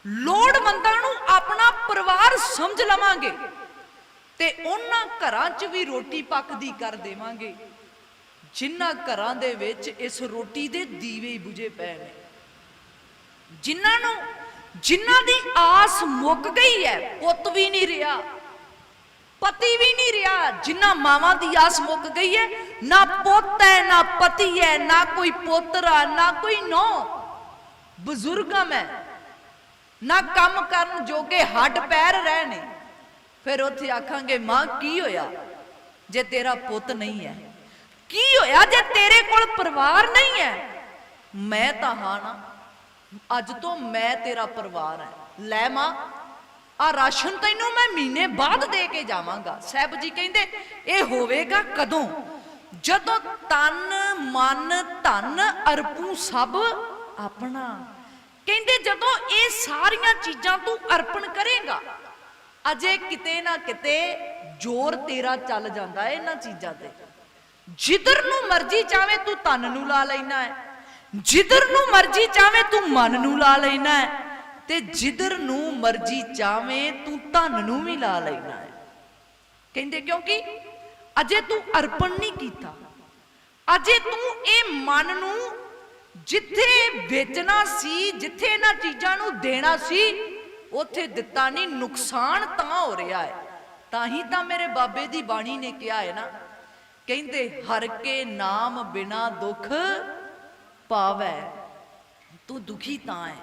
ਲੋੜਵੰਦਾਂ ਨੂੰ ਆਪਣਾ ਪਰਿਵਾਰ ਸਮਝ ਲਵਾਂਗੇ ਤੇ ਉਹਨਾਂ ਘਰਾਂ 'ਚ ਵੀ ਰੋਟੀ ਪੱਕਦੀ ਕਰ ਦੇਵਾਂਗੇ ਜਿਨ੍ਹਾਂ ਘਰਾਂ ਦੇ ਵਿੱਚ ਇਸ ਰੋਟੀ ਦੇ ਦੀਵੇ ਬੁਝੇ ਪਏ ਨੇ, ਜਿਨ੍ਹਾਂ ਦੀ ਆਸ ਮੁੱਕ ਗਈ ਹੈ, ਪੁੱਤ ਵੀ ਨਹੀਂ ਰਿਹਾ, ਪਤੀ ਵੀ ਨਹੀਂ ਰਿਹਾ। ਜਿਨ੍ਹਾਂ ਮਾਵਾਂ ਦੀ ਆਸ ਮੁੱਕ ਗਈ ਹੈ, ਨਾ ਪੁੱਤ ਹੈ, ਨਾ ਪਤੀ ਹੈ, ਨਾ ਕੋਈ ਪੋਤਰਾ, ਨਾ ਕੋਈ ਨੌ, ਬਜ਼ੁਰਗਾਂ ਮੈਂ ਨਾ ਕੰਮ ਕਰਨ ਜੋਗੇ ਹੱਡ ਪੈਰ ਰਹੇ ਨੇ। ਫਿਰ ਉੱਥੇ ਆਖਾਂਗੇ ਮਾਂ ਕੀ ਹੋਇਆ ਜੇ ਤੇਰਾ ਪੁੱਤ ਨਹੀਂ ਹੈ, ਕੀ ਹੋਇਆ ਜੇ ਤੇਰੇ ਕੋਲ ਪਰਿਵਾਰ ਨਹੀਂ ਹੈ। ਮੈਂ ਤਾਂ ਹਾਂ ਨਾ, ਅੱਜ ਤੋਂ ਮੈਂ ਤੇਰਾ ਪਰਿਵਾਰ ਹੈ, ਲੈ ਮਾਂ ਆ ਰਾਸ਼ਨ ਤੈਨੂੰ ਮੈਂ ਮਹੀਨੇ ਬਾਅਦ ਦੇ ਕੇ ਜਾਵਾਂਗਾ। ਸਾਹਿਬ ਜੀ ਕਹਿੰਦੇ ਇਹ ਹੋਵੇਗਾ ਕਦੋਂ, ਜਦੋਂ ਤਨ ਮਨ ਧਨ ਅਰਪੂ ਸਭ ਆਪਣਾ। ਕਹਿੰਦੇ ਜਦੋਂ ਇਹ ਸਾਰੀਆਂ ਚੀਜ਼ਾਂ ਤੂੰ ਅਰਪਣ ਕਰੇਗਾ, ਅਜੇ ਕਿਤੇ ਨਾ ਕਿਤੇ ਜ਼ੋਰ ਤੇਰਾ ਚੱਲ ਜਾਂਦਾ ਹੈ ਇਹਨਾਂ ਚੀਜ਼ਾਂ ਤੇ। ਜਿੱਧਰ ਨੂੰ ਮਰਜ਼ੀ ਚਾਵੇਂ ਤੂੰ ਤਨ ਨੂੰ ਲਾ ਲੈਣਾ ਹੈ, ਜਿੱਧਰ ਨੂੰ ਮਰਜ਼ੀ ਚਾਵੇਂ ਤੂੰ ਮਨ ਨੂੰ ਲਾ ਲੈਣਾ ਹੈ, ਤੇ ਜਿੱਧਰ ਨੂੰ ਮਰਜ਼ੀ ਚਾਵੇਂ ਤੂੰ ਧਨ ਨੂੰ ਵੀ ਲਾ ਲੈਣਾ ਹੈ। ਕਹਿੰਦੇ ਕਿਉਂਕਿ ਅਜੇ ਤੂੰ ਅਰਪਣ ਨਹੀਂ ਕੀਤਾ, ਅਜੇ ਤੂੰ ਇਹ ਮਨ ਨੂੰ ਜਿੱਥੇ ਵੇਚਣਾ ਸੀ, ਜਿੱਥੇ ਇਹਨਾਂ ਚੀਜ਼ਾਂ ਨੂੰ ਦੇਣਾ ਸੀ, ਉੱਥੇ ਦਿੱਤਾ ਨਹੀਂ। ਨੁਕਸਾਨ ਤਾਂ ਹੋ ਰਿਹਾ ਹੈ। ਤਾਂ ਹੀ ਤਾਂ ਮੇਰੇ ਬਾਬੇ ਦੀ ਬਾਣੀ ਨੇ ਕਿਹਾ ਹੈ ਨਾ, ਕਹਿੰਦੇ ਹਰ ਕੇ ਨਾਮ ਬਿਨਾ ਦੁੱਖ ਪਾਵੈ। ਤੂੰ ਦੁਖੀ ਤਾਂ ਹੈ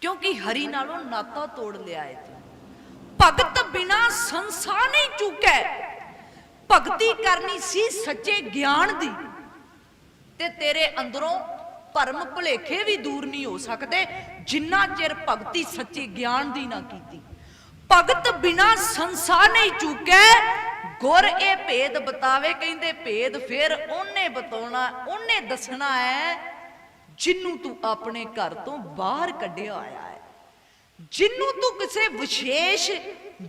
ਕਿਉਂਕਿ ਹਰੀ ਨਾਲੋਂ ਨਾਤਾ ਤੋੜ ਲਿਆ ਹੈ ਤੂੰ। ਭਗਤ ਬਿਨਾ ਸੰਸਾਰ ਨਹੀਂ ਚੁੱਕੈ। ਭਗਤੀ ਕਰਨੀ ਸੀ ਸੱਚੇ ਗਿਆਨ ਦੀ, ਤੇ ਤੇਰੇ ਅੰਦਰੋਂ ਭਰਮ ਭੁਲੇਖੇ ਵੀ ਦੂਰ ਨਹੀਂ ਹੋ ਸਕਦੇ ਜਿੰਨਾ ਚਿਰ ਭਗਤੀ ਸੱਚੇ ਗਿਆਨ ਦੀ ਨਾ ਕੀਤੀ। ਭਗਤ ਬਿਨਾ ਸੰਸਾਰ ਨਹੀਂ ਚੁੱਕੈ, ਗੁਰ ਇਹ ਭੇਦ ਬਤਾਵੇ। ਕਹਿੰਦੇ ਭੇਦ ਫਿਰ ਉਹਨੇ ਬਤਾਉਣਾ, ਉਹਨੇ ਦੱਸਣਾ ਹੈ ਜਿਹਨੂੰ ਤੂੰ ਆਪਣੇ ਘਰ ਤੋਂ ਬਾਹਰ ਕੱਢਿਆ ਹੋਇਆ ਹੈ, ਜਿਹਨੂੰ ਤੂੰ ਕਿਸੇ ਵਿਸ਼ੇਸ਼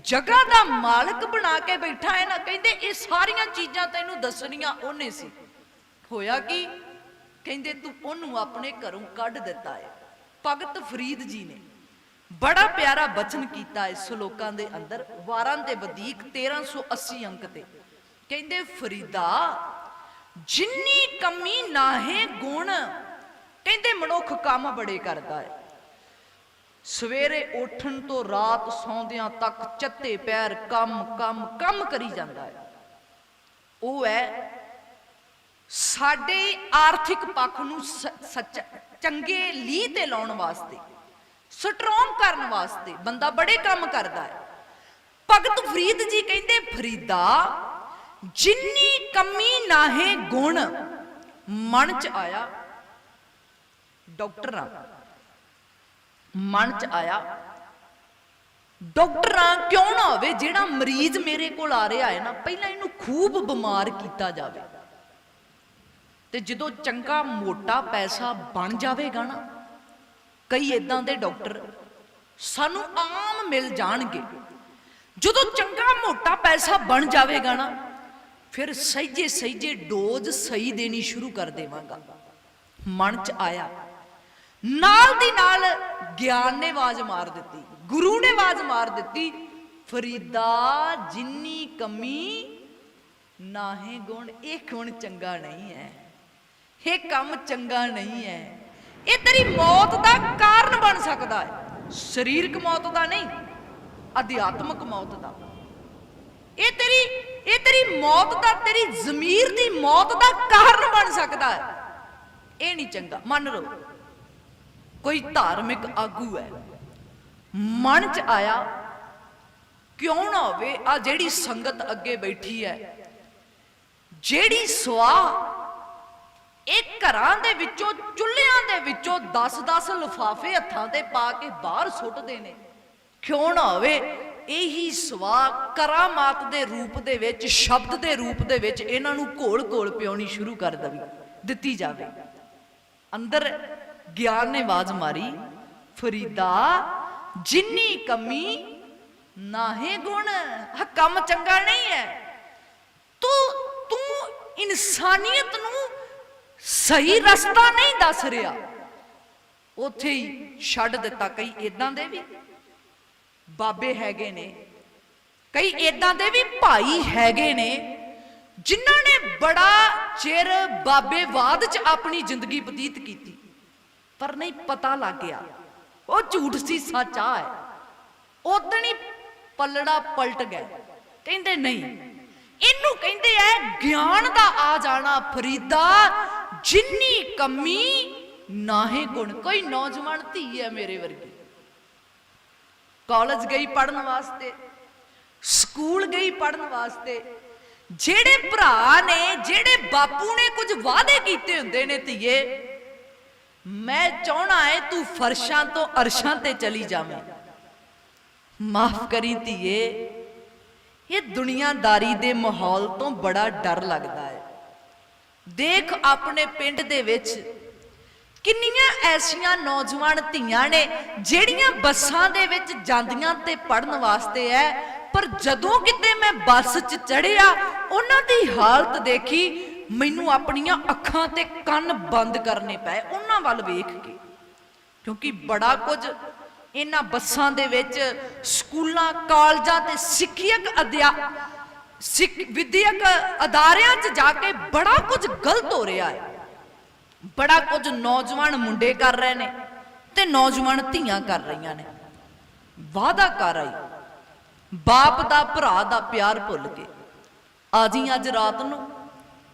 ਜਗ੍ਹਾ ਦਾ ਮਾਲਕ ਬਣਾ ਕੇ ਬੈਠਾ ਹੈ ਨਾ। ਕਹਿੰਦੇ ਇਹ ਸਾਰੀਆਂ ਚੀਜ਼ਾਂ ਤੈਨੂੰ ਦੱਸਣੀਆਂ ਉਹਨੇ ਸੀ। ਹੋਇਆ ਕੀ? ਕਹਿੰਦੇ ਤੂੰ ਉਹਨੂੰ ਆਪਣੇ ਘਰੋਂ ਕੱਢ ਦਿੱਤਾ ਹੈ। ਭਗਤ ਫਰੀਦ ਜੀ ਨੇ ਬੜਾ ਪਿਆਰਾ ਬਚਨ ਕੀਤਾ ਹੈ ਸ਼ਲੋਕਾਂ ਦੇ ਅੰਦਰ, ਵਾਰਾਂ ਦੇ ਵਧੀਕ 1380 ਅੰਕ ਤੇ। ਕਹਿੰਦੇ ਫਰੀਦਾ ਜਿੰਨੀ ਕਮੀ ਨਾਹੇ ਗੁਣ। ਕਹਿੰਦੇ ਮਨੁੱਖ ਕੰਮ ਬੜੇ ਕਰਦਾ ਹੈ, ਸਵੇਰੇ ਉੱਠਣ ਤੋਂ ਰਾਤ ਸੌਂਦਿਆਂ ਤੱਕ ਚੱਤੇ ਪੈਰ ਕੰਮ ਕਰੀ ਜਾਂਦਾ ਹੈ। ਉਹ ਹੈ ਸਾਡੇ ਆਰਥਿਕ ਪੱਖ ਨੂੰ ਚੰਗੇ ਲੀਹ ਤੇ ਲਾਉਣ ਵਾਸਤੇ, ਸਟਰੋਂਗ ਕਰਨ ਵਾਸਤੇ ਬੰਦਾ ਬੜੇ ਕੰਮ ਕਰਦਾ ਹੈ। ਭਗਤ ਫਰੀਦ ਜੀ ਕਹਿੰਦੇ ਫਰੀਦਾ ਜਿੰਨੀ ਕਮੀ ਨਾਹੇ ਗੁਣ। ਮਨ ਚ ਆਇਆ ਡਾਕਟਰਾਂ, ਮਨ ਚ ਆਇਆ ਡਾਕਟਰਾਂ ਕਿਉਂ ਨਾ ਹੋਵੇ ਜਿਹੜਾ ਮਰੀਜ਼ ਮੇਰੇ ਕੋਲ ਆ ਰਿਹਾ ਹੈ ਨਾ, ਪਹਿਲਾਂ ਇਹਨੂੰ ਖੂਬ ਬਿਮਾਰ ਕੀਤਾ ਜਾਵੇ, ਤੇ ਜਦੋਂ ਚੰਗਾ ਮੋਟਾ ਪੈਸਾ ਬਣ ਜਾਵੇਗਾ ਨਾ, ਕਈ ਇਦਾਂ ਦੇ ਡਾਕਟਰ ਸਾਨੂੰ ਆਮ ਮਿਲ ਜਾਣਗੇ। ਜਦੋਂ ਚੰਗਾ ਮੋਟਾ ਪੈਸਾ ਬਣ ਜਾਵੇਗਾ ਨਾ, ਫਿਰ ਸਹਿਜੇ ਸਹਿਜੇ ਡੋਜ਼ ਸਹੀ ਦੇਣੀ ਸ਼ੁਰੂ ਕਰ ਦੇਵਾਂਗਾ। ਮਨ ਚ ਆਇਆ, ਨਾਲ ਦੀ ਨਾਲ ਗਿਆਨ ਨੇ ਆਵਾਜ਼ ਮਾਰ ਦਿੱਤੀ, ਗੁਰੂ ਨੇ ਆਵਾਜ਼ ਮਾਰ ਦਿੱਤੀ, ਫਰੀਦਾ ਜਿੰਨੀ ਕਮੀ ਨਾਹੇ ਗੁਣ। ਇਹ ਗੁਣ ਚੰਗਾ ਨਹੀਂ ਹੈ, ਇਹ ਕੰਮ ਚੰਗਾ ਨਹੀਂ ਹੈ, ਇਹ ਤੇਰੀ ਮੌਤ ਦਾ ਕਾਰਨ ਬਣ ਸਕਦਾ ਹੈ। ਸਰੀਰਕ ਮੌਤ ਦਾ ਨਹੀਂ, ਅਧਿਆਤਮਕ ਮੌਤ ਦਾ। ਇਹ ਤੇਰੀ ਮੌਤ ਦਾ, ਤੇਰੀ ਜ਼ਮੀਰ ਦੀ ਮੌਤ ਦਾ ਕਾਰਨ ਬਣ ਸਕਦਾ ਹੈ। ਇਹ ਨਹੀਂ ਚੰਗਾ। ਮੰਨ ਲਓ ਕੋਈ ਧਾਰਮਿਕ ਆਗੂ ਹੈ, ਮਨ ਚ ਆਇਆ ਕਿਉਂ ਨਾ ਹੋਵੇ ਆ ਜਿਹੜੀ ਸੰਗਤ ਅੱਗੇ ਬੈਠੀ ਹੈ, ਜਿਹੜੀ ਸਵਾਹ ਇਹ ਘਰਾਂ ਦੇ ਵਿੱਚੋਂ, ਚੁੱਲ੍ਹਿਆਂ ਦੇ ਵਿੱਚੋਂ 10-10 ਲਿਫਾਫੇ ਹੱਥਾਂ ਤੇ ਪਾ ਕੇ ਬਾਹਰ ਸੁੱਟਦੇ ਨੇ, ਕਿਉਂ ਨਾ ਹੋਵੇ ਇਹੀ ਸਵਾਹ ਕਰਾਮਾਤ ਦੇ ਰੂਪ ਦੇ ਵਿੱਚ, ਸ਼ਬਦ ਦੇ ਰੂਪ ਦੇ ਵਿੱਚ ਇਹਨਾਂ ਨੂੰ ਘੋਲ ਪਿਉਣੀ ਸ਼ੁਰੂ ਕਰ ਦਿੱਤੀ ਜਾਵੇ। ਅੰਦਰ ਗਿਆਨ ਨੇ ਆਵਾਜ਼ ਮਾਰੀ, ਫਰੀਦਾ ਜਿੰਨੀ ਕਮੀ ਨਾਹੇ ਗੁਣ। ਕੰਮ ਚੰਗਾ ਨਹੀਂ ਹੈ, ਤੂੰ ਇਨਸਾਨੀਅਤ ਨੂੰ ਸਹੀ ਰਸਤਾ ਨਹੀਂ ਦੱਸ ਰਿਹਾ, ਉੱਥੇ ਹੀ ਛੱਡ ਦਿੱਤਾ। ਕਈ ਇਦਾਂ ਦੇ ਵੀ ਬਾਬੇ ਹੈਗੇ ਨੇ, ਕਈ ਇਦਾਂ ਦੇ ਵੀ ਭਾਈ ਹੈਗੇ ਨੇ ਜਿਨ੍ਹਾਂ ਨੇ ਬੜਾ ਚਿਰ ਬਾਬੇਵਾਦ ਚ ਆਪਣੀ ਜ਼ਿੰਦਗੀ ਬਤੀਤ ਕੀਤੀ, ਪਰ ਨਹੀਂ ਪਤਾ ਲੱਗ ਗਿਆ ਉਹ ਝੂਠ ਸੀ, ਸੱਚ ਆ ਹੈ। ਉਦਣ ਹੀ ਪਲੜਾ ਪਲਟ ਗਿਆ। ਕਹਿੰਦੇ ਨਹੀਂ, ਇਹਨੂੰ ਕਹਿੰਦੇ ਐ ਗਿਆਨ ਦਾ ਆ ਜਾਣਾ। ਫਰੀਦਾ ਜਿੰਨੀ ਕਮੀ ਨਾਹੇ ਗੁਣ। ਕੋਈ ਨੌਜਵਾਨ ਧੀ ਹੈ ਮੇਰੇ ਵਰਗੀ, ਕਾਲਜ ਗਈ ਪੜਨ ਵਾਸਤੇ, ਸਕੂਲ ਗਈ ਪੜਨ ਵਾਸਤੇ, ਜਿਹੜੇ ਭਰਾ ਨੇ, ਜਿਹੜੇ ਬਾਪੂ ਨੇ ਕੁਝ ਵਾਅਦੇ ਕੀਤੇ ਹੁੰਦੇ ਨੇ, ਧੀਏ ਮੈਂ ਚਾਹਣਾ ਹੈ ਤੂੰ ਫਰਸ਼ਾਂ ਤੋਂ ਅਰਸ਼ਾਂ ਤੇ ਚਲੀ ਜਾਵੇਂ। ਮਾਫ ਕਰੀ ਧੀਏ, ਇਹ ਦੁਨੀਆਦਾਰੀ ਦੇ ਮਾਹੌਲ ਤੋਂ ਬੜਾ ਡਰ ਲੱਗਦਾ ਹੈ। ਦੇਖ ਆਪਣੇ ਪਿੰਡ ਦੇ ਵਿੱਚ ਕਿੰਨੀਆਂ ਐਸੀਆਂ ਨੌਜਵਾਨ ਧੀਆਂ ਨੇ ਜਿਹੜੀਆਂ ਬੱਸਾਂ ਦੇ ਵਿੱਚ ਜਾਂਦੀਆਂ ਤੇ ਪੜਨ ਵਾਸਤੇ ਹੈ, ਪਰ ਜਦੋਂ ਕਿਤੇ ਮੈਂ ਬੱਸ 'ਚ ਚੜਿਆ ਉਹਨਾਂ ਦੀ ਹਾਲਤ ਦੇਖੀ, ਮੈਨੂੰ ਆਪਣੀਆਂ ਅੱਖਾਂ ਤੇ ਕੰਨ ਬੰਦ ਕਰਨੇ ਪਏ ਉਹਨਾਂ ਵੱਲ ਵੇਖ ਕੇ, ਕਿਉਂਕਿ ਬੜਾ ਕੁਝ ਇਹਨਾਂ ਬੱਸਾਂ ਦੇ ਵਿੱਚ, ਸਕੂਲਾਂ ਕਾਲਜਾਂ ਤੇ ਵਿਦਿਅਕ ਅਦਾਰਿਆਂ 'ਚ ਜਾ ਕੇ ਬੜਾ ਕੁਝ ਗਲਤ ਹੋ ਰਿਹਾ ਹੈ। ਬੜਾ ਕੁਝ ਨੌਜਵਾਨ ਮੁੰਡੇ ਕਰ ਰਹੇ ਨੇ ਤੇ ਨੌਜਵਾਨ ਧੀਆਂ ਕਰ ਰਹੀਆਂ ਨੇ। ਵਾਅਦਾ ਕਰ ਆਈ ਬਾਪ ਦਾ ਭਰਾ ਦਾ ਪਿਆਰ ਭੁੱਲ ਕੇ, ਆ ਜੀ ਅੱਜ ਰਾਤ ਨੂੰ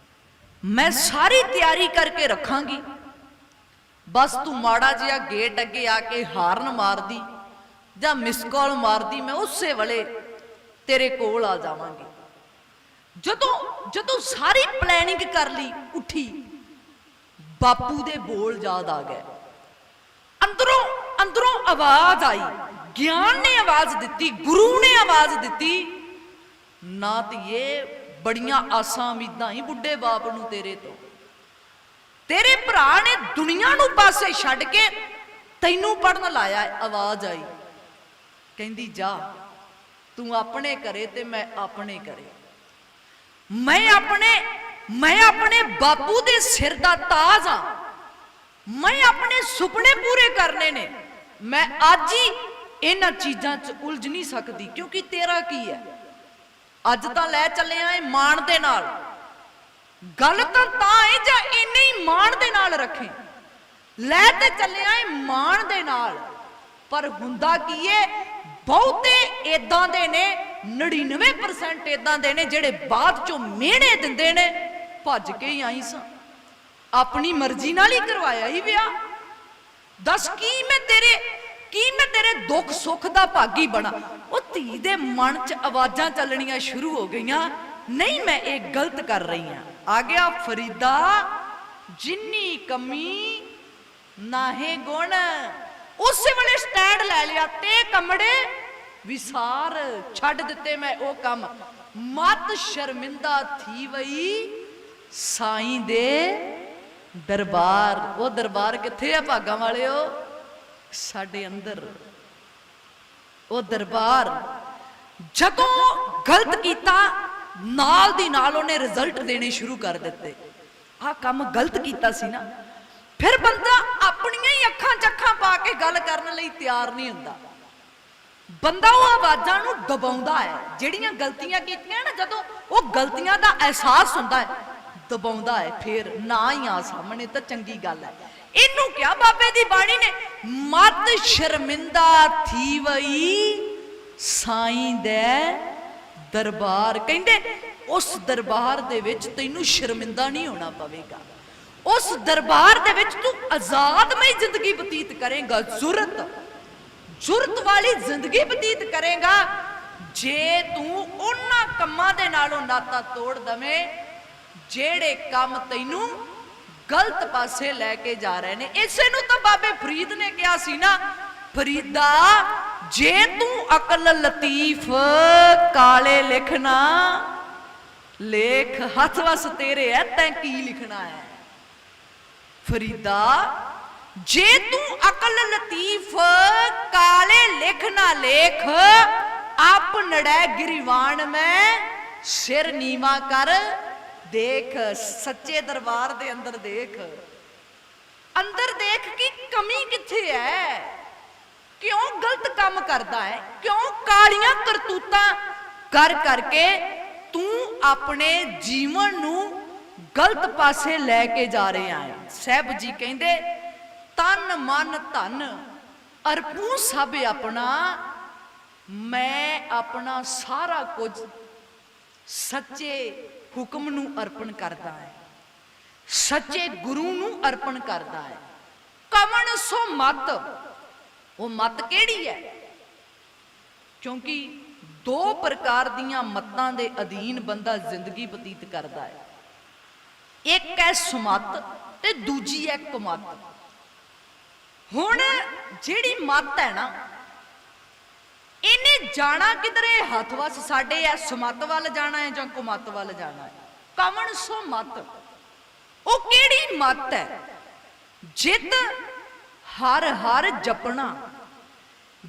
ਮੈਂ ਸਾਰੀ ਤਿਆਰੀ ਕਰਕੇ ਰੱਖਾਂਗੀ, ਬਸ ਤੂੰ ਮਾੜਾ ਜਿਹਾ ਗੇਟ ਅੱਗੇ ਆ ਕੇ ਹਾਰਨ ਮਾਰਦੀ ਜਾਂ ਮਿਸ ਕਾਲ ਮਾਰਦੀ, ਮੈਂ ਉਸੇ ਵੇਲੇ ਤੇਰੇ ਕੋਲ ਆ ਜਾਵਾਂਗੀ। ਜਦੋਂ ਸਾਰੀ ਪਲੈਨਿੰਗ ਕਰ ਲਈ, ਉੱਠੀ, ਬਾਪੂ ਦੇ ਬੋਲ ਯਾਦ ਆ ਗਏ। ਅੰਦਰੋਂ ਆਵਾਜ਼ ਆਈ, ਗਿਆਨ ਨੇ ਆਵਾਜ਼ ਦਿੱਤੀ, ਗੁਰੂ ਨੇ ਆਵਾਜ਼ ਦਿੱਤੀ, ਨਾ ਧੀਏ ਬੜੀਆਂ ਆਸਾਂ ਉਮੀਦਾਂ ਹੀ ਬੁੱਢੇ ਬਾਪ ਨੂੰ ਤੇਰੇ ਤੋਂ। ਤੇਰੇ ਭਰਾ ਨੇ ਦੁਨੀਆ ਨੂੰ ਪਾਸੇ ਛੱਡ ਕੇ ਤੈਨੂੰ ਪੜਨ ਲਾਇਆ। ਆਵਾਜ਼ ਆਈ, ਕਹਿੰਦੀ ਜਾ ਤੂੰ ਆਪਣੇ ਘਰੇ ਤੇ ਮੈਂ ਆਪਣੇ ਘਰੇ। ਮੈਂ ਆਪਣੇ ਬਾਪੂ ਦੇ ਸਿਰ ਦਾ ਤਾਜ ਆ, ਮੈਂ ਆਪਣੇ ਸੁਪਨੇ ਪੂਰੇ ਕਰਨੇ ਨੇ। ਮੈਂ ਅੱਜ ਹੀ ਇਹਨਾਂ ਚੀਜ਼ਾਂ 'ਚ ਉਲਝ ਨਹੀਂ ਸਕਦੀ, ਕਿਉਂਕਿ ਤੇਰਾ ਕੀ ਹੈ? ਅੱਜ ਤਾਂ ਲੈ ਚੱਲੇ ਆਏ ਮਾਣ ਦੇ ਨਾਲ, ਗੱਲ ਤਾਂ ਹੈ ਜਾਂ ਇੰਨੇ ਹੀ ਮਾਣ ਦੇ ਨਾਲ ਰੱਖੇ। ਲੈ ਤੇ ਚੱਲੇ ਆਏ ਮਾਣ ਦੇ ਨਾਲ, ਪਰ ਹੁੰਦਾ ਕੀ ਏ, ਬਹੁਤੇ ਇਦਾਂ ਦੇ ਨੇ, 99% ਇਦਾਂ ਦੇ ਨੇ ਜਿਹੜੇ ਬਾਅਦ ਚੋਂ ਮਿਹਣੇ ਦਿੰਦੇ ਨੇ, ਭੱਜ ਕੇ ਹੀ ਆਈ ਸਾਂ, ਆਪਣੀ ਮਰਜ਼ੀ ਨਾਲ ਹੀ ਕਰਵਾਇਆ ਹੀ ਵਿਆਹ। ਦੱਸ ਕੀ ਮੈਂ ਤੇਰੇ ਦੁੱਖ ਸੁੱਖ ਦਾ ਭਾਗੀ ਬਣਾ? ਉਹ ਧੀ ਦੇ ਮਨ 'ਚ ਆਵਾਜ਼ਾਂ ਚੱਲਣੀਆਂ ਸ਼ੁਰੂ ਹੋ ਗਈਆਂ, ਨਹੀਂ ਮੈਂ ਇਹ ਗਲਤ ਕਰ ਰਹੀ ਹਾਂ। ਆ ਗਿਆ ਫਰੀਦਾ, ਜਿੰਨੀ ਕਮੀ ਨਾਹੇ ਗੁਣ। ਉਸੇ ਵੇਲੇ ਸਟੈਂਡ ਲੈ ਲਿਆ ਤੇ ਕਮੜੇ ਵਿਸਾਰ ਛੱਡ ਦਿੱਤੇ ਮੈਂ ਉਹ ਕੰਮ। ਮਤ ਸ਼ਰਮਿੰਦਾ ਥੀ ਵਈ ਸਾਈਂ ਦੇ ਦਰਬਾਰ। ਉਹ ਦਰਬਾਰ ਕਿੱਥੇ ਆ ਭਾਗਾਂ ਵਾਲਿਓ? ਸਾਡੇ ਅੰਦਰ। ਉਹ ਦਰਬਾਰ ਜਦੋਂ ਗਲਤ ਕੀਤਾ, ਨਾਲ ਦੀ ਨਾਲ ਉਹਨੇ ਰਿਜ਼ਲਟ ਦੇਣੇ ਸ਼ੁਰੂ ਕਰ ਦਿੱਤੇ। ਆਹ ਕੰਮ ਗਲਤ ਕੀਤਾ ਸੀ ਨਾ, ਫਿਰ ਬੰਦਾ ਆਪਣੀਆਂ ਹੀ ਅੱਖਾਂ 'ਚ ਅੱਖਾਂ ਪਾ ਕੇ ਗੱਲ ਕਰਨ ਲਈ ਤਿਆਰ ਨਹੀਂ ਹੁੰਦਾ। ਬੰਦਾ ਉਹ ਆਵਾਜ਼ਾਂ ਨੂੰ ਦਬਾਉਂਦਾ ਹੈ, ਜਿਹੜੀਆਂ ਗਲਤੀਆਂ ਕੀਤੀਆਂ ਨਾ, ਜਦੋਂ ਉਹ ਗਲਤੀਆਂ ਦਾ ਅਹਿਸਾਸ ਹੁੰਦਾ ਹੈ, ਦਬਾਉਂਦਾ ਹੈ। ਫਿਰ ਨਾ ਹੀ ਆ ਸਾਹਮਣੇ ਤਾਂ ਚੰਗੀ ਗੱਲ ਹੈ। ਇਹਨੂੰ ਕਿਹਾ ਬਾਬੇ ਦੀ ਬਾਣੀ ਨੇ, ਮਤ ਸ਼ਰਮਿੰਦਾ ਥੀ ਵਈ ਸਾਈਂ ਦੇ ਦਰਬਾਰ। ਕਹਿੰਦੇ ਉਸ ਦਰਬਾਰ ਦੇ ਵਿੱਚ ਤੈਨੂੰ ਸ਼ਰਮਿੰਦਾ ਨਹੀਂ ਹੋਣਾ ਪਵੇਗਾ। ਉਸ ਦਰਬਾਰ ਦੇ ਵਿੱਚ ਤੂੰ ਆਜ਼ਾਦਮਈ ਜ਼ਿੰਦਗੀ ਬਤੀਤ ਕਰੇਗਾ, ਜੁਰਤ ਵਾਲੀ ਜ਼ਿੰਦਗੀ ਬਤੀਤ ਕਰੇਗਾ, ਜੇ ਤੂੰ ਉਹਨਾਂ ਕੰਮਾਂ ਦੇ ਨਾਲੋਂ ਨਾਤਾ ਤੋੜ ਦਵੇਂ ਜਿਹੜੇ ਕੰਮ ਤੈਨੂੰ ਗਲਤ ਪਾਸੇ ਲੈ ਕੇ ਜਾ ਰਹੇ ਨੇ। ਇਸੇ ਨੂੰ ਤਾਂ ਬਾਬੇ ਫਰੀਦ ਨੇ ਕਿਹਾ ਸੀ ਨਾ, ਫਰੀਦਾ ਜੇ ਤੂੰ ਅਕਲ ਲਤੀਫ ਕਾਲੇ ਲਿਖਣਾ, ਲੇਖ ਹੱਥ ਵਸ ਤੇਰੇ ਐ, ਤੈਂ ਕੀ ਲਿਖਣਾ ਹੈ? ਫਰੀਦਾ ਜੇ ਤੂੰ ਅਕਲ ਲਤੀਫ ਕਾਲੇ ਲਿਖਣਾ ਲੇਖ, ਆਪ ਨੜੈ ਗਿਰੀਵਾਨ ਮੈਂ ਸਿਰ ਨੀਵਾ ਕਰ ਦੇਖ। ਸੱਚੇ ਦਰਬਾਰ ਦੇ ਅੰਦਰ ਦੇਖ, ਅੰਦਰ ਦੇਖ ਕਿ ਕਮੀ ਕਿੱਥੇ ਹੈ, ਕਿਉਂ ਗਲਤ ਕੰਮ ਕਰਦਾ ਹੈ, ਕਿਉਂ ਕਾਲੀਆਂ ਕਰਤੂਤਾਂ ਕਰ ਕਰਕੇ ਤੂੰ ਆਪਣੇ ਜੀਵਨ ਨੂੰ ਗਲਤ ਪਾਸੇ ਲੈ ਕੇ ਜਾ ਰਿਹਾ ਹੈ। ਸਾਹਿਬ ਜੀ ਕਹਿੰਦੇ, ਤਨ ਮਨ ਧਨ ਅਰਪੂ ਸਭ ਆਪਣਾ, ਮੈਂ ਆਪਣਾ ਸਾਰਾ ਕੁਝ ਸੱਚੇ ਹੁਕਮ ਨੂੰ ਅਰਪਣ ਕਰਦਾ ਹੈ, ਸੱਚੇ ਗੁਰੂ ਨੂੰ ਅਰਪਣ ਕਰਦਾ ਹੈ। ਕਵਣ ਸੋ ਮਤ, ਉਹ ਮਤ ਕਿਹੜੀ ਹੈ? ਕਿਉਂਕਿ ਦੋ ਪ੍ਰਕਾਰ ਦੀਆਂ ਮਤਾਂ ਦੇ ਅਧੀਨ ਬੰਦਾ ਜ਼ਿੰਦਗੀ ਬਤੀਤ ਕਰਦਾ ਹੈ। ਇੱਕ ਹੈ ਸੁਮਤ ਤੇ ਦੂਜੀ ਹੈ ਕੁਮਤ। ਹੁਣ ਜਿਹੜੀ ਮਤ ਹੈ ਨਾ, ਇਹਨੇ ਜਾਣਾ ਕਿਧਰੇ, ਹੱਥ ਵਸ ਸਾਡੇ ਹੈ, ਸੁਮਤ ਵੱਲ ਜਾਣਾ ਹੈ ਜਾਂ ਕੁਮਤ ਵੱਲ ਜਾਣਾ ਹੈ। ਕਵਣ ਸੋ ਮਤ, ਉਹ ਕਿਹੜੀ ਮਤ ਹੈ? ਜਿਤ ਹਰ ਹਰ ਜਪਣਾ,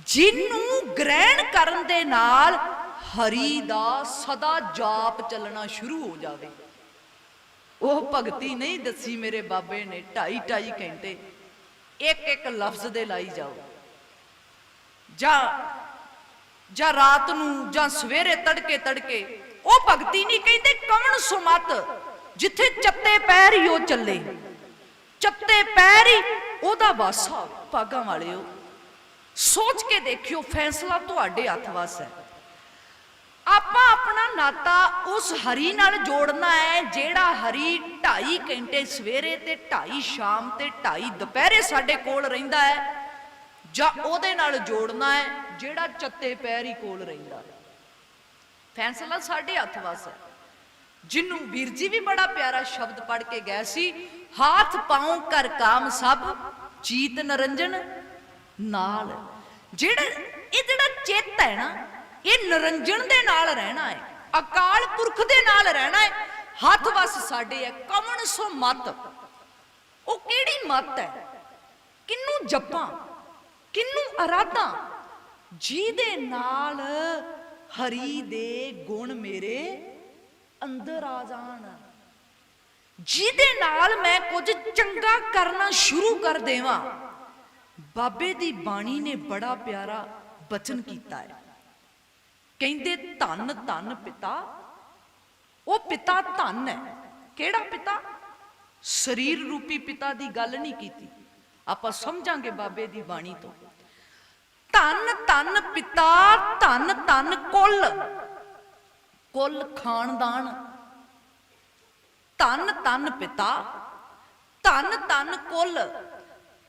ਜਿਹਨੂੰ ਗ੍ਰਹਿਣ ਕਰਨ ਦੇ ਨਾਲ ਹਰੀ ਦਾ ਸਦਾ ਜਾਪ ਚੱਲਣਾ ਸ਼ੁਰੂ ਹੋ ਜਾਵੇ। ਉਹ ਭਗਤੀ ਨਹੀਂ ਦੱਸੀ ਮੇਰੇ ਬਾਬੇ ਨੇ। 2.5 ਘੰਟੇ ਇੱਕ ਇੱਕ ਲਫ਼ਜ਼ ਦੇ ਲਾਈ ਜਾਓ, ਜਾਂ ਰਾਤ ਨੂੰ ਜਾਂ ਸਵੇਰੇ ਤੜਕੇ ਤੜਕੇ। ਉਹ ਭਗਤੀ ਨਹੀਂ ਕਹਿੰਦੇ ਕਵਣ ਸੁਮਤ, ਜਿੱਥੇ ਚੱਤੇ ਪੈਰ ਹੀ ਉਹ ਚੱਲੇ, ਚੱਤੇ ਪੈਰ ਹੀ ਉਹਦਾ ਵਾਸਾ। ਭਾਗਾਂ ਵਾਲਿਓ ਸੋਚ ਕੇ ਦੇਖਿਓ, ਫੈਸਲਾ ਤੁਹਾਡੇ ਹੱਥ ਵਸ ਹੈ। ਆਪਾਂ ਆਪਣਾ ਨਾਤਾ ਉਸ ਹਰੀ ਨਾਲ ਜੋੜਨਾ ਹੈ ਜਿਹੜਾ ਹਰੀ 2.5 ਘੰਟੇ ਸਵੇਰੇ ਤੇ 2.5 ਸ਼ਾਮ ਤੇ 2.5 ਦੁਪਹਿਰੇ ਸਾਡੇ ਕੋਲ ਰਹਿੰਦਾ ਹੈ, ਜਾਂ ਉਹਦੇ ਨਾਲ ਜੋੜਨਾ ਹੈ ਜਿਹੜਾ ਚੱਤੇ ਪੈਰ ਹੀ ਕੋਲ ਰਹਿੰਦਾ ਹੈ। ਫੈਸਲਾ ਸਾਡੇ ਹੱਥ ਵਸ ਹੈ। ਜਿਹਨੂੰ ਵੀਰ ਜੀ ਵੀ ਬੜਾ ਪਿਆਰਾ ਸ਼ਬਦ ਪੜ੍ਹ ਕੇ ਗਏ ਸੀ, ਹਾਥ ਪਾਉ ਕਰ ਕਾਮ ਸਭ ਚੀਤ ਨਰੰਜਨ ਨਾਲ। ਜਿਹੜਾ ਚਿੱਤ ਹੈ ਨਾ, ਇਹ ਨਰੰਜਨ ਦੇ ਨਾਲ ਰਹਿਣਾ ਹੈ, ਅਕਾਲ ਪੁਰਖ ਦੇ ਨਾਲ ਰਹਿਣਾ ਹੈ। ਹੱਥ ਵਸ ਸਾਡੇ ਹੈ ਕਵਣ ਸੋ ਮਤ। ਉਹ ਕਿਹੜੀ ਮਤ ਹੈ? ਕਿਹਨੂੰ ਜਪਾਂ, ਕਿਹਨੂੰ ਅਰਾਧਾਂ? ਜਿਹਦੇ ਨਾਲ ਹਰੀ ਦੇ ਗੁਣ ਮੇਰੇ ਅੰਦਰ ਆ ਜਾਣ, ਜਿਹਦੇ ਨਾਲ ਮੈਂ ਕੁਝ ਚੰਗਾ ਕਰਨਾ ਸ਼ੁਰੂ ਕਰ ਦੇਵਾਂ। ਬਾਬੇ ਦੀ ਬਾਣੀ ਨੇ ਬੜਾ ਪਿਆਰਾ ਬਚਨ ਕੀਤਾ ਹੈ। ਕਹਿੰਦੇ ਧੰਨ ਧੰਨ ਪਿਤਾ। ਉਹ ਪਿਤਾ ਧੰਨ ਹੈ। ਕਿਹੜਾ ਪਿਤਾ? ਸਰੀਰ ਰੂਪੀ ਪਿਤਾ ਦੀ ਗੱਲ ਨਹੀਂ ਕੀਤੀ, ਆਪਾਂ ਸਮਝਾਂਗੇ ਬਾਬੇ ਦੀ ਬਾਣੀ ਤੋਂ। ਧੰਨ ਧੰਨ ਪਿਤਾ, ਧੰਨ ਧੰਨ ਕੁੱਲ, ਕੁੱਲ ਖਾਨਦਾਨ। ਧੰਨ ਧੰਨ ਪਿਤਾ, ਧੰਨ ਧੰਨ ਕੁੱਲ,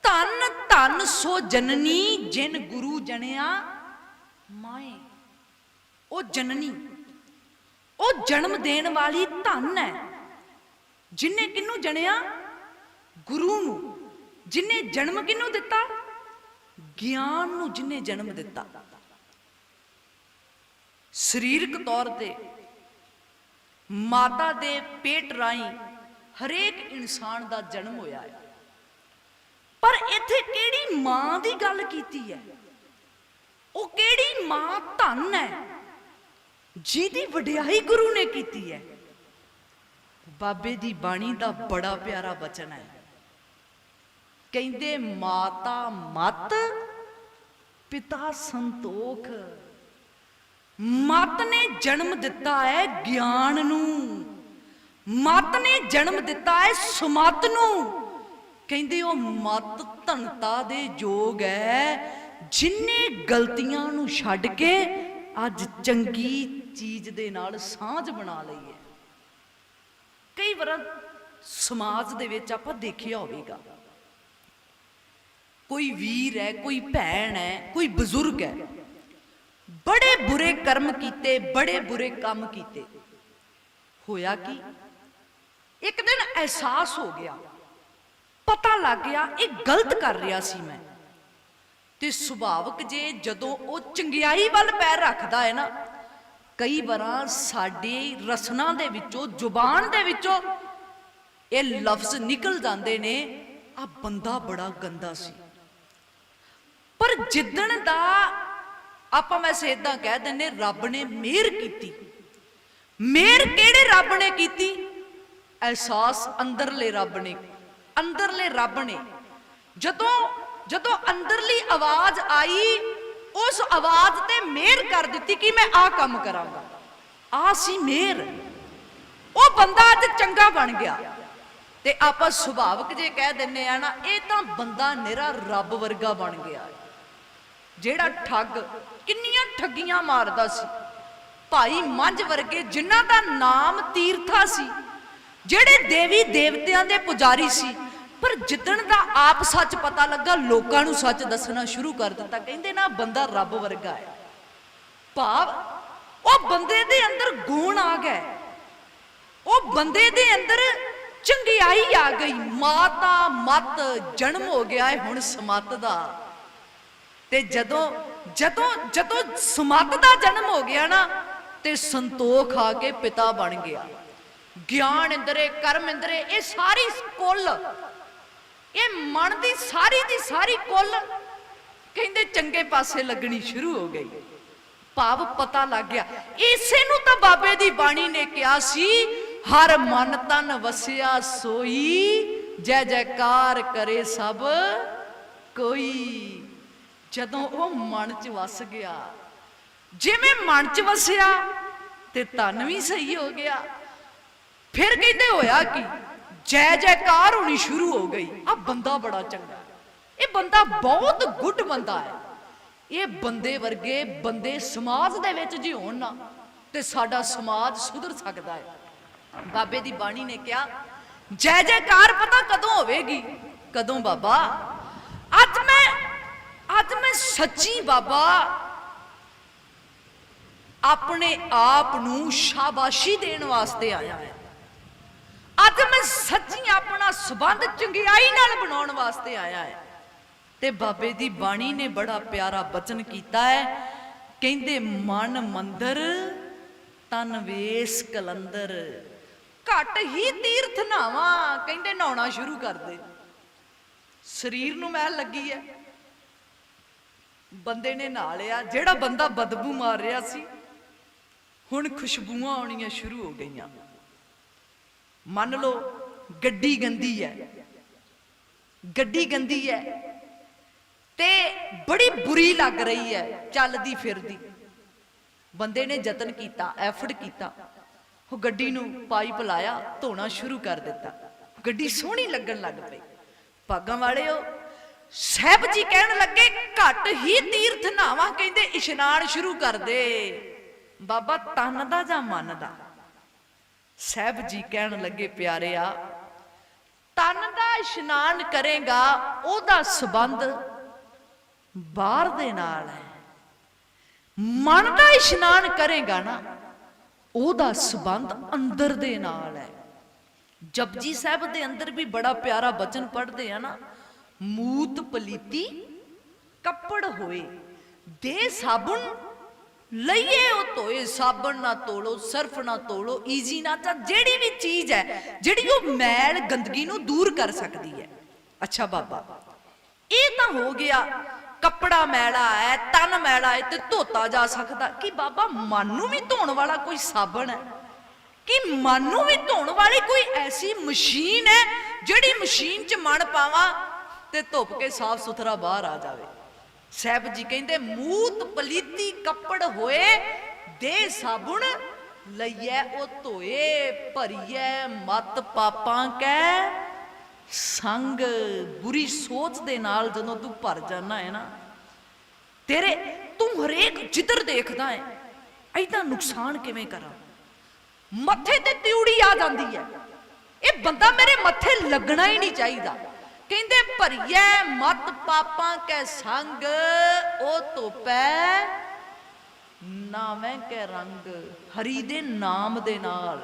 ਧੰਨ ਧੰਨ ਸੋ ਜਨਨੀ ਜਿਨ ਗੁਰੂ ਜਣਿਆ ਮਾਏ। ਉਹ ਜਨਨੀ, ਉਹ ਜਨਮ ਦੇਣ ਵਾਲੀ ਧੰਨ ਹੈ। ਜਿਨੇ ਕਿਹਨੂੰ ਜਣਿਆ? ਗੁਰੂ ਨੂੰ। ਜਿਨੇ ਜਨਮ ਕਿਹਨੂੰ ਦਿੱਤਾ? ਗਿਆਨ ਨੂੰ ਜਿਨੇ ਜਨਮ ਦਿੱਤਾ। ਸਰੀਰਕ ਤੌਰ ਤੇ ਮਾਤਾ ਦੇ ਪੇਟ ਰਾਹੀਂ ਹਰੇਕ ਇਨਸਾਨ ਦਾ ਜਨਮ ਹੋਇਆ ਹੈ, ਪਰ ਇੱਥੇ ਕਿਹੜੀ ਮਾਂ ਦੀ ਗੱਲ ਕੀਤੀ ਹੈ? ਉਹ ਕਿਹੜੀ ਮਾਂ ਧੰਨ ਹੈ ਜਿਹਦੀ ਵਡਿਆਈ ਗੁਰੂ ਨੇ ਕੀਤੀ ਹੈ? ਬਾਬੇ ਦੀ ਬਾਣੀ ਦਾ ਬੜਾ ਪਿਆਰਾ ਬਚਨ ਹੈ। ਕਹਿੰਦੇ ਮਾਤਾ ਮਤ ਪਿਤਾ ਸੰਤੋਖ। ਮਤ ਨੇ ਜਨਮ ਦਿੱਤਾ ਹੈ ਗਿਆਨ ਨੂੰ, ਮਤ ਨੇ ਜਨਮ ਦਿੱਤਾ ਹੈ ਸੁਮਤ ਨੂੰ। ਕਹਿੰਦੇ ਉਹ ਮਤ ਧਨਤਾ ਦੇ ਯੋਗ ਹੈ ਜਿਨੇ ਗਲਤੀਆਂ ਨੂੰ ਛੱਡ ਕੇ ਅੱਜ ਚੰਗੀ ਚੀਜ਼ ਦੇ ਨਾਲ ਸਾਂਝ ਬਣਾ ਲਈ ਹੈ। ਕਈ ਵਾਰ ਸਮਾਜ ਦੇ ਵਿੱਚ ਆਪਾਂ ਦੇਖਿਆ ਹੋਵੇਗਾ, ਕੋਈ ਵੀਰ ਹੈ, ਕੋਈ ਭੈਣ ਹੈ, ਕੋਈ ਬਜ਼ੁਰਗ ਹੈ, ਬੜੇ ਬੁਰੇ ਕਰਮ ਕੀਤੇ, ਬੜੇ ਬੁਰੇ ਕੰਮ ਕੀਤੇ। ਹੋਇਆ ਕੀ? ਇੱਕ ਦਿਨ ਅਹਿਸਾਸ ਹੋ ਗਿਆ, ਪਤਾ ਲੱਗ ਗਿਆ ਇਹ ਗਲਤ ਕਰ ਰਿਹਾ ਸੀ ਮੈਂ। ਤੇ ਸੁਭਾਵਕ ਜੇ ਜਦੋਂ ਉਹ ਚੰਗਿਆਈ ਵੱਲ ਪੈਰ ਰੱਖਦਾ ਹੈ ਨਾ, ਕਈ ਵਾਰਾਂ ਸਾਡੇ ਰਸਨਾ ਦੇ ਵਿੱਚੋਂ, ਜ਼ੁਬਾਨ ਦੇ ਵਿੱਚੋਂ ਇਹ ਲਫ਼ਜ਼ ਨਿਕਲ ਜਾਂਦੇ ਨੇ, ਆ ਬੰਦਾ ਬੜਾ ਗੰਦਾ ਸੀ। ਪਰ ਜਿੱਦਣ ਦਾ ਆਪਾਂ ਵੈਸੇ ਇਦਾਂ ਕਹਿ ਦਿੰਦੇ ਰੱਬ ਨੇ ਮਿਹਰ ਕੀਤੀ। ਮਿਹਰ ਕਿਹੜੇ ਰੱਬ ਨੇ ਕੀਤੀ? ਅਹਿਸਾਸ ਅੰਦਰਲੇ ਰੱਬ ਨੇ, ਅੰਦਰਲੇ ਰੱਬ ਨੇ। ਜਦੋਂ ਅੰਦਰਲੀ ਆਵਾਜ਼ ਆਈ, ਉਸ ਆਵਾਜ਼ ਤੇ ਮਿਹਰ ਕਰ ਦਿੱਤੀ ਕਿ ਮੈਂ ਆਹ ਕੰਮ ਕਰਾਂਗਾ। ਆ ਸੀ ਮਿਹਰ। ਉਹ ਬੰਦਾ ਅੱਜ ਚੰਗਾ ਬਣ ਗਿਆ। ਤੇ ਆਪਾਂ ਸੁਭਾਵਕ ਜੇ ਕਹਿ ਦਿੰਨੇ ਆ ਨਾ, ਇਹ ਤਾਂ ਬੰਦਾ ਨਿਰਾ ਰੱਬ ਵਰਗਾ ਬਣ ਗਿਆ। ਜਿਹੜਾ ਠੱਗ ਕਿੰਨੀਆਂ ਠੱਗੀਆਂ ਮਾਰਦਾ ਸੀ, ਭਾਈ ਮੰਝ ਵਰਗੇ ਜਿਨ੍ਹਾਂ ਦਾ ਨਾਮ ਤੀਰਥਾ ਸੀ, ਜਿਹੜੇ ਦੇਵੀ ਦੇਵਤਿਆਂ ਦੇ ਪੁਜਾਰੀ ਸੀ, ਪਰ ਜਿੱਦਣ ਦਾ ਆਪ ਸੱਚ ਪਤਾ ਲੱਗਾ, ਲੋਕਾਂ ਨੂੰ ਸੱਚ ਦੱਸਣਾ ਸ਼ੁਰੂ ਕਰ ਦਿੱਤਾ। ਕਹਿੰਦੇ ਨਾ ਬੰਦਾ ਰੱਬ ਵਰਗਾ ਹੈ। ਭਾਵ ਉਹ ਬੰਦੇ ਦੇ ਅੰਦਰ ਗੁਣ ਆ ਗਏ, ਉਹ ਬੰਦੇ ਦੇ ਅੰਦਰ ਚੰਗਿਆਈ ਆ ਗਈ। ਮਾਤਾ ਮਤ ਜਨਮ ਹੋ ਗਿਆ ਹੈ ਹੁਣ ਸਮਤ ਦਾ। ਤੇ ਜਦੋਂ ਸਮਤ ਦਾ ਜਨਮ ਹੋ ਗਿਆ ਨਾ, ਤੇ ਸੰਤੋਖ ਆ ਕੇ ਪਿਤਾ ਬਣ ਗਿਆ। ਗਿਆਨ ਇੰਦਰੇ, ਕਰਮ ਇੰਦਰੇ, ਇਹ ਸਾਰੀ ਕੁੱਲ, ਇਹ ਮਨ ਦੀ ਸਾਰੀ ਕੁੱਲ ਕਹਿੰਦੇ ਚੰਗੇ ਪਾਸੇ ਲੱਗਣੀ ਸ਼ੁਰੂ ਹੋ ਗਈ। ਭਾਵ ਪਤਾ ਲੱਗ ਗਿਆ। ਇਸੇ ਨੂੰ ਤਾਂ ਬਾਬੇ ਦੀ ਬਾਣੀ ਨੇ ਕਿਹਾ ਸੀ, हर मन तन वसिया सोई, जय जयकार करे सब कोई। जदों वो मन च वस गया, जिवें मन च वसिया ते तन भी सही हो गया। फिर कहते होया कि जय जयकार होनी शुरू हो गई। आ बंदा बड़ा चंगा, ये बंदा बहुत गुड बंदा है। ये बंदे वर्गे बंदे समाज दे विच जे होण ना ते साडा समाज सुधर सकदा है। बाबे दी बाणी ने कहा जय जयकार पता कदों होवेगी? कदों बाबा? अज मैं सच्ची बाबा अपने आप नूं शाबाशी देण वास्ते आया है। अज मैं सच्ची अपना संबंध चंगियाई नाल बनाउण वास्ते आया है। ते बाबे दी बाणी ने बड़ा प्यारा बचन कीता है, कहंदे मन मंदर तन वेस कलंदर। घट ही तीर्थ नहावा, कहंदे नहाउणा शुरू कर दे। शरीर नूं मैल लगी है, बंदे ने नहा लिया। जेड़ा बंदा बदबू मार रहा सी हुण खुशबूआं आउणियां शुरू हो गईयां। मान लो गड्डी गंदी है, गड्डी गंदी है ते बड़ी बुरी लग रही है चलदी फिरदी। बंदे ने यतन किया, एफर्ट किया, वो गड्डी नूं पाइप लाया, धोना शुरू कर दिता। गड्डी सोहनी लगन लग पई। भागां वाले हो साहब जी कहन लगे घट ही तीर्थ नहावा, कहंदे इशनान शुरू कर दे। बाबा तन दा जां मन दा? साहब जी कहन लगे प्यारिया तन दा इशनान करेगा ओदा संबंध बाहर दे नाल है, मन दा इशनान करेगा ना ओदा संबंध अंदर दे नाल है। जपजी साहब दे अंदर भी बड़ा प्यारा बचन पढ़ते हैं ना, मूत पलीती कपड़ होए दे साबुन लइए ओ धोए। साबन ना तोड़ो, सर्फ ना तोड़ो, ईजी ना चा जेड़ी भी चीज है जेड़ी वो मैल गंदगी नूं दूर कर सकती है। अच्छा बाबा ये तो हो गया कपड़ा मैला है, तन मैला है ते धोता जा सकता। कि बाबा मन नूं भी धोण वाला कोई साबन है? कि मन नूं भी धोण वाली कोई ऐसी मशीन है जिहड़ी मशीन च मन पावा ते धुप के साफ सुथरा बाहर आ जावे? साहब जी कहंदे मूत पलीती कपड़ होए दे साबुन लइए ओ धोए। भरिए मत पापां कै संग। बुरी सोच दे नाल जदों तू भर जाना है ना, तेरे तू हरेक जिधर देखदा है ऐदा नुकसान किवें करा, मत्थे ते त्यूड़ी आ जांदी है। ये बंदा मेरे मत्थे लगना ही नहीं चाहिए। कहंदे भरिए मत पापां कै संग ओ धोपै नावें कै रंग। हरी दे नाम दे नाल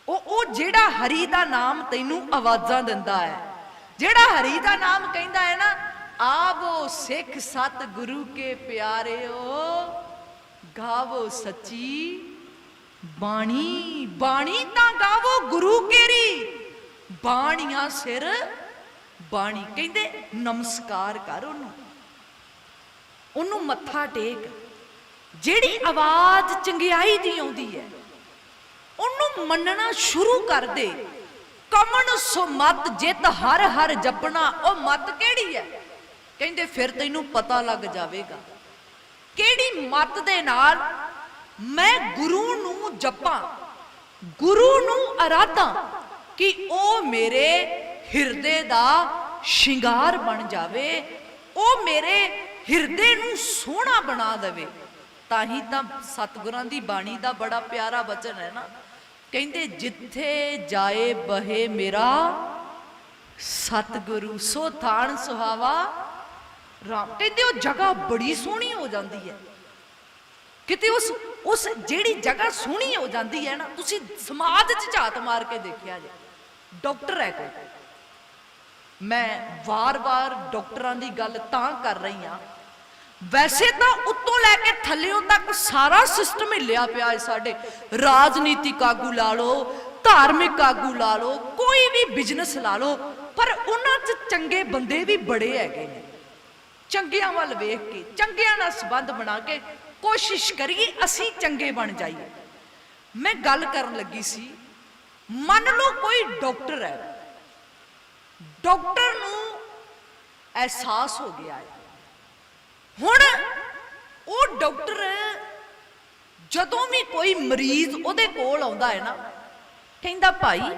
ओ जेड़ा हरी दा नाम तैनू आवाजां दिंदा है, जेड़ा हरी दा नाम कहंदा है ना, आवो सिख सत गुरु के प्यारे ओ गावो सच्ची बाणी। बाणी तां गावो गुरु केरी, बाणियां सिर बाणी। कहंदे नमस्कार कर ओनू, ओनू मत्था टेक। जेड़ी आवाज चंगियाई दी आउंदी है ओनू मनना शुरू कर दे। कमन सो मत जित हर हर जपना। ओ मत केड़ी है? कहंदे फिर तैनू पता लग जावेगा केड़ी मत दे नाल मैं गुरु नू जपां, गुरु नू आराधां कि ओ मेरे हिरदे दा शिंगार बन जावे, ओ मेरे हिरदे नू सोहना बना देवे। ताही तां सतगुरां दी बाणी दा बड़ा प्यारा वचन है ना, कहंदे जिथे जाए बहे मेरा सतगुरु सो थान सुहावा राम। कहंदे वो जगह बड़ी सोहनी हो जाती है। किते उस जेड़ी जगह सोहनी हो जाती है ना, तुसी समाज च झात मार के देखिया जे। डॉक्टर है कोई, मैं वार वार डॉक्टरां दी गल तां कर रही हाँ, वैसे तो उत्तों लैके थल्लियों तक सारा सिस्टम हिलिया पिया है। साडे राजनीतिक आगू ला लो, धार्मिक आगू ला लो, कोई भी बिजनेस ला लो, पर उन्हां च चंगे बंदे भी बड़े हैगे ने। चंगियां वल वेख के चंगियां नाल संबंध बना के कोशिश करिए असीं चंगे बन जाइए। मैं गल करन लगी सी ਮੰਨ ਲਓ ਕੋਈ ਡਾਕਟਰ ਹੈ, ਡਾਕਟਰ ਨੂੰ ਅਹਿਸਾਸ ਹੋ ਗਿਆ ਹੈ, ਹੁਣ ਉਹ ਡਾਕਟਰ ਜਦੋਂ ਵੀ ਕੋਈ ਮਰੀਜ਼ ਉਹਦੇ ਕੋਲ ਆਉਂਦਾ ਹੈ ਨਾ, ਕਹਿੰਦਾ ਭਾਈ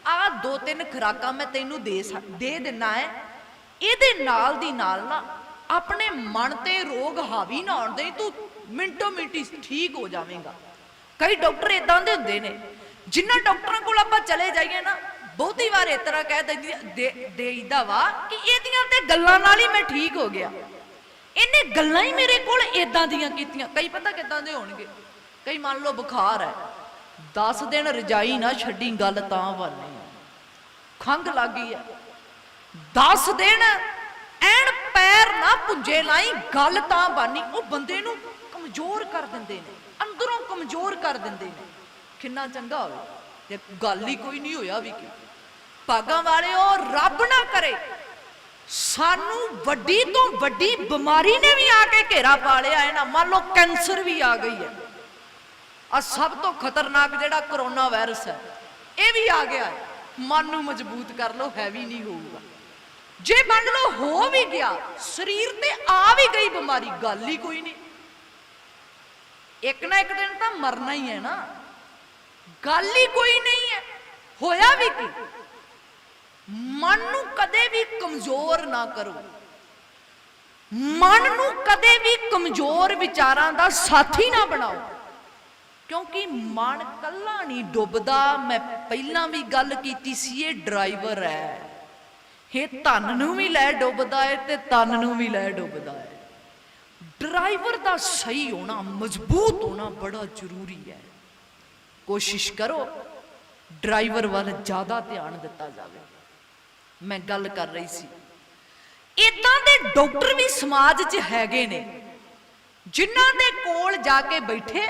ਆਹ 2-3 ਖੁਰਾਕਾਂ ਮੈਂ ਤੈਨੂੰ ਦੇ ਦਿੰਨਾ ਹੈ, ਇਹਦੇ ਨਾਲ ਦੀ ਨਾਲ ਨਾ ਆਪਣੇ ਮਨ ਤੇ ਰੋਗ ਹਾਵੀ ਨਾ ਹੋਣ ਦੇ, ਤੂੰ ਮਿੰਟੋ ਮਿੰਟੀ ਠੀਕ ਹੋ ਜਾਵੇਂਗਾ। ਕਈ ਡਾਕਟਰ ਇਦਾਂ ਦੇ ਹੁੰਦੇ ਨੇ, ਜਿਨ੍ਹਾਂ ਡਾਕਟਰਾਂ ਕੋਲ ਆਪਾਂ ਚਲੇ ਜਾਈਏ ਨਾ, ਬਹੁਤੀ ਵਾਰ ਇਸ ਤਰ੍ਹਾਂ ਕਹਿ ਦੇਈਦਾ ਵਾ ਕਿ ਇਹਦੀਆਂ ਤੇ ਗੱਲਾਂ ਨਾਲ ਹੀ ਮੈਂ ਠੀਕ ਹੋ ਗਿਆ, ਇਹਨੇ ਗੱਲਾਂ ਹੀ ਮੇਰੇ ਕੋਲ ਇਦਾਂ ਦੀਆਂ ਕੀਤੀਆਂ। ਕਈ ਪਤਾ ਕਿੱਦਾਂ ਦੇ ਹੋਣਗੇ, ਕਈ ਮੰਨ ਲਓ ਬੁਖਾਰ ਹੈ, 10 ਦਿਨ ਰਜਾਈ ਨਾ ਛੱਡੀ ਗੱਲ ਤਾਂ ਬਣਨੀ, ਖੰਘ ਲੱਗ ਗਈ ਹੈ 10 ਦਿਨ ਐਨ ਪੈਰ ਨਾ ਪੁੰਜੇ ਲਾਈ ਗੱਲ ਤਾਂ ਬਾਨੀ, ਉਹ ਬੰਦੇ ਨੂੰ ਕਮਜ਼ੋਰ ਕਰ ਦਿੰਦੇ ਨੇ, ਅੰਦਰੋਂ ਕਮਜ਼ੋਰ ਕਰ ਦਿੰਦੇ ਨੇ। ਕਿੰਨਾ ਚੰਗਾ ਹੋਵੇ ਜੇ ਗੱਲ ਹੀ ਕੋਈ ਨਹੀਂ ਹੋਇਆ ਵੀ ਕਿ ਭਾਗਾਂ ਵਾਲਿਓ, ਰੱਬ ਨਾ ਕਰੇ ਸਾਨੂੰ ਵੱਡੀ ਤੋਂ ਵੱਡੀ ਬਿਮਾਰੀ ਨੇ ਵੀ ਆ ਕੇ ਘੇਰਾ ਪਾ ਲਿਆ ਹੈ ਨਾ, ਮੰਨ ਲਓ ਕੈਂਸਰ ਵੀ ਆ ਗਈ ਹੈ, ਆ ਸਭ ਤੋਂ ਖਤਰਨਾਕ ਜਿਹੜਾ ਕਰੋਨਾ ਵਾਇਰਸ ਹੈ ਇਹ ਵੀ ਆ ਗਿਆ ਹੈ, ਮਨ ਨੂੰ ਮਜ਼ਬੂਤ ਕਰ ਲਓ, ਹੈਵੀ ਨਹੀਂ ਹੋਊਗਾ। ਜੇ ਮੰਨ ਲਓ ਹੋ ਵੀ ਗਿਆ, ਸਰੀਰ ਤੇ ਆ ਵੀ ਗਈ ਬਿਮਾਰੀ, ਗੱਲ ਹੀ ਕੋਈ ਨਹੀਂ, ਇੱਕ ਨਾ ਇੱਕ ਦਿਨ ਤਾਂ ਮਰਨਾ ਹੀ ਹੈ ਨਾ, ਗੱਲ ਹੀ ਕੋਈ ਨਹੀਂ ਹੈ। ਹੋਇਆ ਵੀ ਕੀ, ਮਨ ਨੂੰ ਕਦੇ ਵੀ ਕਮਜ਼ੋਰ ਨਾ ਕਰੋ, ਮਨ ਨੂੰ ਕਦੇ ਵੀ ਕਮਜ਼ੋਰ ਵਿਚਾਰਾਂ ਦਾ ਸਾਥੀ ਨਾ ਬਣਾਓ, ਕਿਉਂਕਿ ਮਨ ਕੱਲਾ ਨਹੀਂ ਡੁੱਬਦਾ। ਮੈਂ ਪਹਿਲਾਂ ਵੀ ਗੱਲ ਕੀਤੀ ਸੀ, ਇਹ ਡਰਾਈਵਰ ਹੈ, ਇਹ ਧਨ ਨੂੰ ਵੀ ਲੈ ਡੁੱਬਦਾ ਹੈ ਤੇ ਤਨ ਨੂੰ ਵੀ ਲੈ ਡੁੱਬਦਾ ਹੈ। ਡਰਾਈਵਰ ਦਾ ਸਹੀ ਹੋਣਾ, ਮਜ਼ਬੂਤ ਹੋਣਾ ਬੜਾ ਜ਼ਰੂਰੀ ਹੈ। ਕੋਸ਼ਿਸ਼ ਕਰੋ ਡਰਾਈਵਰ ਵੱਲ ਜ਼ਿਆਦਾ ਧਿਆਨ ਦਿੱਤਾ ਜਾਵੇ। ਮੈਂ ਗੱਲ ਕਰ ਰਹੀ ਸੀ, ਇਦਾਂ ਦੇ ਡਾਕਟਰ ਵੀ ਸਮਾਜ 'ਚ ਹੈਗੇ ਨੇ, ਜਿਨ੍ਹਾਂ ਦੇ ਕੋਲ ਜਾ ਕੇ ਬੈਠੇ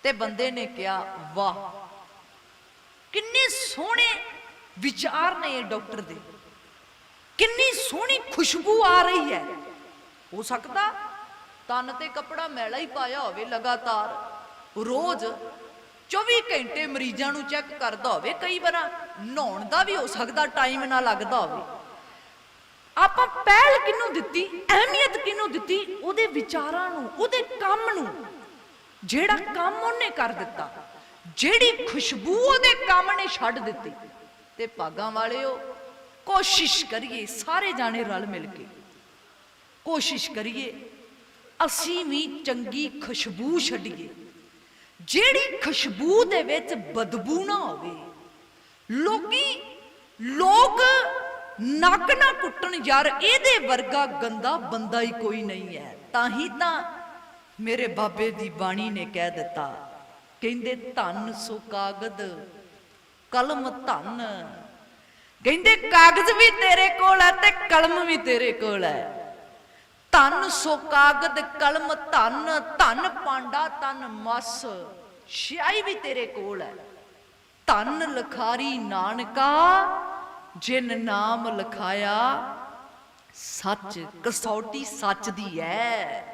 ਤੇ ਬੰਦੇ ਨੇ ਕਿਹਾ ਵਾਹ ਕਿੰਨੇ ਸੋਹਣੇ ਵਿਚਾਰ ਨੇ ਇਹ ਡਾਕਟਰ ਦੇ, ਕਿੰਨੀ ਸੋਹਣੀ ਖੁਸ਼ਬੂ ਆ ਰਹੀ ਹੈ। ਹੋ ਸਕਦਾ ਤਨ ਤੇ ਕੱਪੜਾ ਮੈਲਾ ਹੀ ਪਾਇਆ ਹੋਵੇ, ਲਗਾਤਾਰ ਰੋਜ਼ 24 ਘੰਟੇ ਮਰੀਜ਼ਾਂ ਨੂੰ ਚੈੱਕ ਕਰਦਾ ਹੋਵੇ, ਕਈ ਵਾਰ ਨਹਾਉਣ ਦਾ ਵੀ ਹੋ ਸਕਦਾ ਟਾਈਮ ਨਾ ਲੱਗਦਾ ਹੋਵੇ। ਆਪਾਂ ਪਹਿਲ ਕਿਹਨੂੰ ਦਿੱਤੀ, ਅਹਿਮੀਅਤ ਕਿਹਨੂੰ ਦਿੱਤੀ, ਉਹਦੇ ਵਿਚਾਰਾਂ ਨੂੰ, ਉਹਦੇ ਕੰਮ ਨੂੰ, ਜਿਹੜਾ ਕੰਮ ਉਹਨੇ ਕਰ ਦਿੱਤਾ, ਜਿਹੜੀ ਖੁਸ਼ਬੂ ਉਹਦੇ ਕੰਮ ਨੇ ਛੱਡ ਦਿੱਤੀ। ਤੇ ਭਾਗਾਂ ਵਾਲਿਓ, ਕੋਸ਼ਿਸ਼ ਕਰੀਏ ਸਾਰੇ ਜਾਣੇ ਰਲ ਮਿਲ ਕੇ, ਕੋਸ਼ਿਸ਼ ਕਰੀਏ ਅਸੀਂ ਵੀ ਚੰਗੀ ਖੁਸ਼ਬੂ ਛੱਡੀਏ, ਜਿਹੜੀ ਖੁਸ਼ਬੂ ਦੇ ਵਿੱਚ ਬਦਬੂ ਨਾ ਹੋਵੇ। ਲੋਕ ਨੱਕ ਨਾ ਕੁੱਟਣ, ਯਾਰ ਇਹਦੇ ਵਰਗਾ ਗੰਦਾ ਬੰਦਾ ਹੀ ਕੋਈ ਨਹੀਂ ਹੈ। ਤਾਂ ਹੀ ਤਾਂ ਮੇਰੇ ਬਾਬੇ ਦੀ ਬਾਣੀ ਨੇ ਕਹਿ ਦਿੱਤਾ, ਕਹਿੰਦੇ ਧਨ ਸੋ ਕਾਗਦ ਕਲਮ ਧਨ, ਕਹਿੰਦੇ ਕਾਗਜ਼ ਵੀ ਤੇਰੇ ਕੋਲ ਹੈ ਤੇ ਕਲਮ ਵੀ ਤੇਰੇ ਕੋਲ ਹੈ। ਧਨ ਸੋ ਕਾਗਦ ਕਲਮ ਧਨ, ਧਨ ਪਾਂਡਾ ਤਨ ਮਸ, ਸਿਆਹੀ ਵੀ ਤੇਰੇ ਕੋਲ ਹੈ। ਧਨ ਲਖਾਰੀ ਨਾਨਕਾ ਜਿਨ ਨਾਮ ਲਿਖਾਇਆ, ਸੱਚ ਕਸੌਟੀ ਸੱਚ ਦੀ ਹੈ।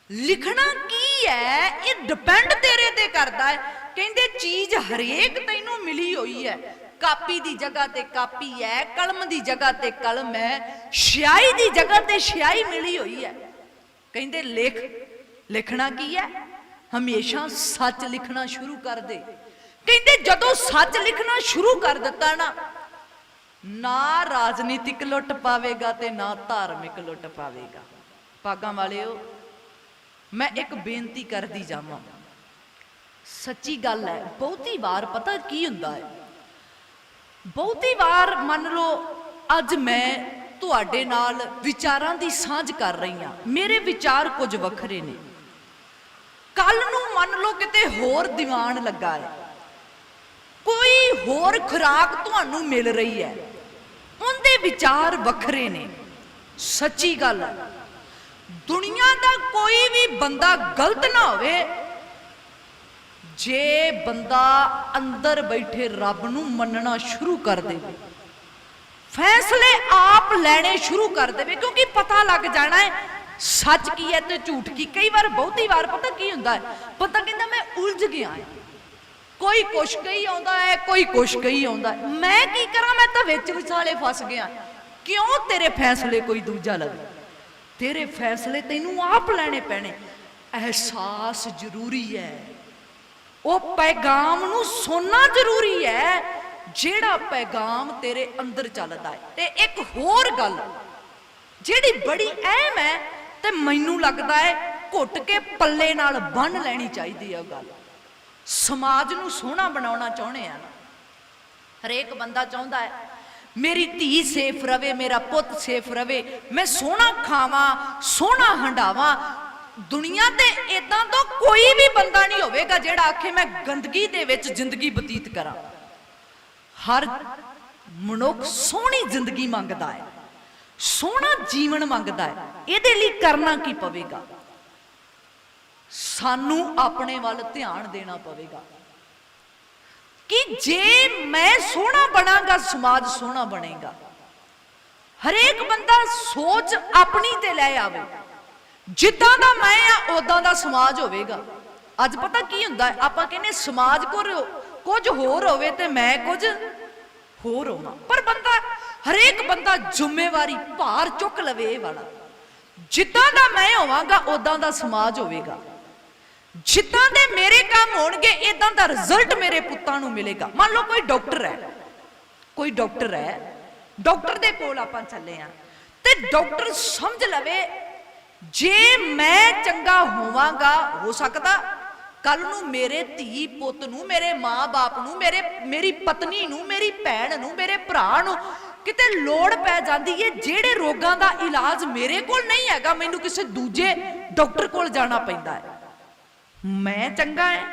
ਲਿਖਣਾ ਕੀ ਹੈ ਇਹ ਡਿਪੈਂਡ ਤੇਰੇ ਤੇ ਕਰਦਾ ਹੈ। ਕਹਿੰਦੇ ਚੀਜ਼ ਹਰੇਕ ਤੈਨੂੰ ਮਿਲੀ ਹੋਈ ਹੈ, ਕਾਪੀ ਦੀ ਜਗ੍ਹਾ ਤੇ ਕਾਪੀ ਹੈ, ਕਲਮ ਦੀ ਜਗ੍ਹਾ ਤੇ ਕਲਮ ਹੈ, ਸਿਆਹੀ ਦੀ ਜਗ੍ਹਾ ਤੇ ਸਿਆਹੀ ਮਿਲੀ ਹੋਈ ਹੈ। ਕਹਿੰਦੇ ਲਿਖਣਾ ਕੀ ਹੈ, ਹਮੇਸ਼ਾ ਸੱਚ ਲਿਖਣਾ ਸ਼ੁਰੂ ਕਰ ਦੇ। ਕਹਿੰਦੇ ਜਦੋਂ ਸੱਚ ਲਿਖਣਾ ਸ਼ੁਰੂ ਕਰ ਦਿੱਤਾ ਨਾ ਰਾਜਨੀਤਿਕ ਲੁੱਟ ਪਾਵੇਗਾ ਤੇ ਨਾ ਧਾਰਮਿਕ ਲੁੱਟ ਪਾਵੇਗਾ। ਭਾਗਾਂ ਵਾਲਿਓ, ਮੈਂ ਇੱਕ ਬੇਨਤੀ ਕਰਦੀ ਜਾਵਾਂ, ਸੱਚੀ ਗੱਲ ਹੈ, ਬਹੁਤੀ ਵਾਰ ਪਤਾ ਕੀ ਹੁੰਦਾ ਹੈ, ਬਹੁਤੀ ਵਾਰ ਮੰਨ ਲਓ ਅੱਜ ਮੈਂ ਤੁਹਾਡੇ ਨਾਲ ਵਿਚਾਰਾਂ ਦੀ ਸਾਂਝ ਕਰ ਰਹੀ ਹਾਂ, ਮੇਰੇ ਵਿਚਾਰ ਕੁਝ ਵੱਖਰੇ ਨੇ, ਕੱਲ ਨੂੰ ਮੰਨ ਲਓ ਕਿਤੇ ਹੋਰ ਦੀਵਾਨ ਲੱਗਾ ਹੈ, ਕੋਈ ਹੋਰ ਖੁਰਾਕ ਤੁਹਾਨੂੰ ਮਿਲ ਰਹੀ ਹੈ, ਉਹਦੇ ਵਿਚਾਰ ਵੱਖਰੇ ਨੇ। ਸੱਚੀ ਗੱਲ ਹੈ, ਦੁਨੀਆ ਦਾ ਕੋਈ ਵੀ ਬੰਦਾ ਗਲਤ ਨਾ ਹੋਵੇ, ਜੇ ਬੰਦਾ ਅੰਦਰ ਬੈਠੇ ਰੱਬ ਨੂੰ ਮੰਨਣਾ ਸ਼ੁਰੂ ਕਰ ਦੇਵੇ, ਫੈਸਲੇ ਆਪ ਲੈਣੇ ਸ਼ੁਰੂ ਕਰ ਦੇਵੇ, ਕਿਉਂਕਿ ਪਤਾ ਲੱਗ ਜਾਣਾ ਹੈ ਸੱਚ ਕੀ ਹੈ ਤੇ ਝੂਠ ਕੀ। ਕਈ ਵਾਰ ਬਹੁਤੀ ਵਾਰ ਪਤਾ ਕੀ ਹੁੰਦਾ ਹੈ, ਪਤਾ ਕਹਿੰਦਾ ਮੈਂ ਉਲਝ ਗਿਆ, कोई कुछ कही आउंदा है, कोई कुछ कही आउंदा है। मैं की करा, मैं तो विच विचाले फस गया। क्यों तेरे फैसले कोई दूजा लवे? तेरे फैसले तैनू आप लेने पैने। एहसास जरूरी है, वो पैगाम नू सुनना जरूरी है जेड़ा पैगाम तेरे अंदर चलदा है। ते एक होर गल जेड़ी बड़ी अहम है ते मैनू लगदा है घुट के पल्ले नाल बन लेनी चाहिदी है। गल समाज नू सोहना बनाउणा चाहुंदे आ ना, हरेक बंदा चाहुंदा है मेरी धी सेफ रवे, मेरा पुत सेफ रवे, मैं सोहना खावां, सोहना हंडावां। दुनिया ते इदां तो कोई भी बंदा नहीं होवेगा जेड़ा आखे मैं गंदगी दे विच जिंदगी बतीत करां। हर मनुख सोहनी जिंदगी मंगदा है, सोहना जीवन मंगदा है। इहदे लई करना की पवेगा? सानू अपने वाल ध्यान देना पवेगा कि जे मैं सोहना बनांगा समाज सोहना बनेगा। हरेक बंदा सोच अपनी ते लै आवे, जिद्दां दा मैं आ उदां दा समाज होवेगा। अज पता की हुंदा है, आपां कहने समाज कुछ होर होवे ते मैं कुछ होर होवां, पर बंदा हरेक बंदा जिम्मेवारी भार चुक लवे। इह वाला जिद्दां दा मैं होवांगा उदां दा समाज होवेगा। जिद्दां दे मेरे काम होणगे इदां दा रिजल्ट मेरे पुत्तां नूं मिलेगा। मान लो कोई डॉक्टर है, कोई डॉक्टर है, डॉक्टर दे कोल आपां चले आ ते डॉक्टर समझ लवे जे मैं चंगा होवांगा, हो सकदा कल नूं मेरे धी पुत नूं, मेरे मां बाप नूं, मेरी पत्नी नूं, मेरी भैन नूं, मेरे भरा नूं किते लोड़ पै जांदी है जेड़े रोगां दा इलाज मेरे कोल नहीं हैगा, मैनूं किसे दूजे डॉक्टर कोल जाना पैंदा है। मैं चंगा है,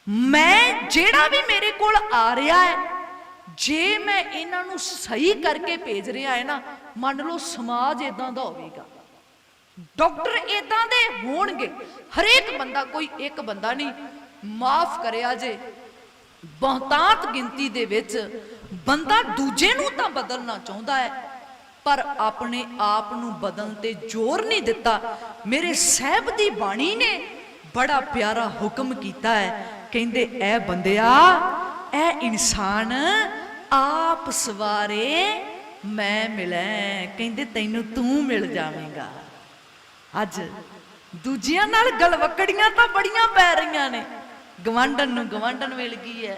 मैं जेड़ा भी मेरे कोल आ रहा है, जे मैं इन्हां नूं सही करके भेज रहा है ना, मान लो समाज इदां दा होवेगा, डॉक्टर इदां दे होणगे। हरेक बंदा, कोई एक बंदा नहीं, माफ करिया जे बहुतांत गिनती दे विच बंदा दूजे नूं तां बदलना चाहुंदा है पर अपने आप नूं बदलण ते जोर नहीं दिता। मेरे साहिब दी बाणी ने बड़ा प्यारा हुक्म कीता है, कहंदे ऐ बंदिया, ऐ इंसान आप सवारे मैं मिलै, कहंदे तैनूं तू मिल जावेगा। अज दूजियां नाल गलवकड़ियां तां बड़ियां पै रहीआं ने, गवांढन नूं गवांढन मिल गई है,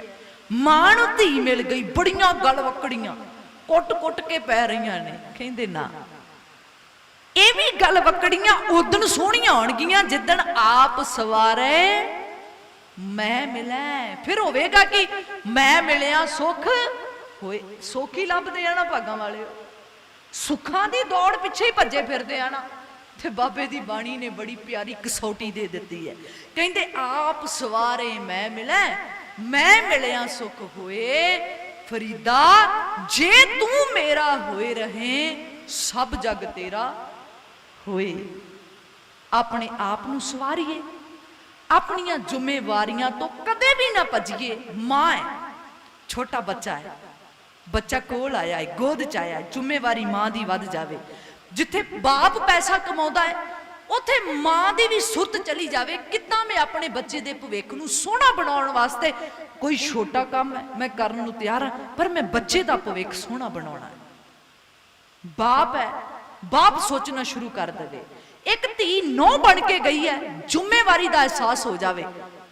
मां नूं धी मिल गई, बड़ियां गलवकड़ियां कुट कुट के पै रहीआं ने। कहंदे ना, ਇਹ ਵੀ ਗੱਲ ਵਕੜੀਆਂ ਉਦਣ ਸੋਹਣੀਆਂ ਹੋਣਗੀਆਂ ਜਿੱਦਣ ਆਪ ਸਵਾਰੇ ਮੈਂ ਮਿਲਾਂ। ਫਿਰ ਹੋਵੇਗਾ ਕਿ ਮੈਂ ਮਿਲਿਆ ਸੁਖ ਹੋਏ, ਸੁਖ ਹੀ ਲੱਭਦੇ ਆ ਨਾ ਭਾਗਾਂ ਵਾਲਿਓ, ਸੁੱਖਾਂ ਦੀ ਦੌੜ ਪਿੱਛੇ ਹੀ ਭੱਜੇ ਫਿਰਦੇ ਆ ਨਾ। ਤੇ ਬਾਬੇ ਦੀ ਬਾਣੀ ਨੇ ਬੜੀ ਪਿਆਰੀ ਕਸੌਟੀ ਦੇ ਦਿੱਤੀ ਹੈ, ਕਹਿੰਦੇ ਆਪ ਸਵਾਰੇ ਮੈਂ ਮਿਲਾਂ, ਮੈਂ ਮਿਲਿਆ ਸੁਖ ਹੋਏ। ਫਰੀਦਾ ਜੇ ਤੂੰ ਮੇਰਾ ਹੋਏ ਰਹੇ, ਸਭ ਜਗ ਤੇਰਾ होए। अपने आप नूं सवारीए, अपनियां जिम्मेवारियां तो कदे भी ना भजिए। मां है, छोटा बच्चा है, बच्चा कोल आया है, गोद च आया है, जिम्मेवारी मां दी वध जावे। जिथे बाप पैसा कमाउंदा है उथे मां दी भी सुरत चली जावे। किदां मैं अपने बच्चे दे भविख नूं सोहना बनाउण वास्ते, कोई छोटा काम है मैं करन नूं तैयार हां, पर मैं बच्चे दा भविख सोहना बनाउणा है। बाप है, बाप सोचना शुरू कर दे। एक धी नौ बन के गई है, जिम्मेवारी का एहसास हो जाए,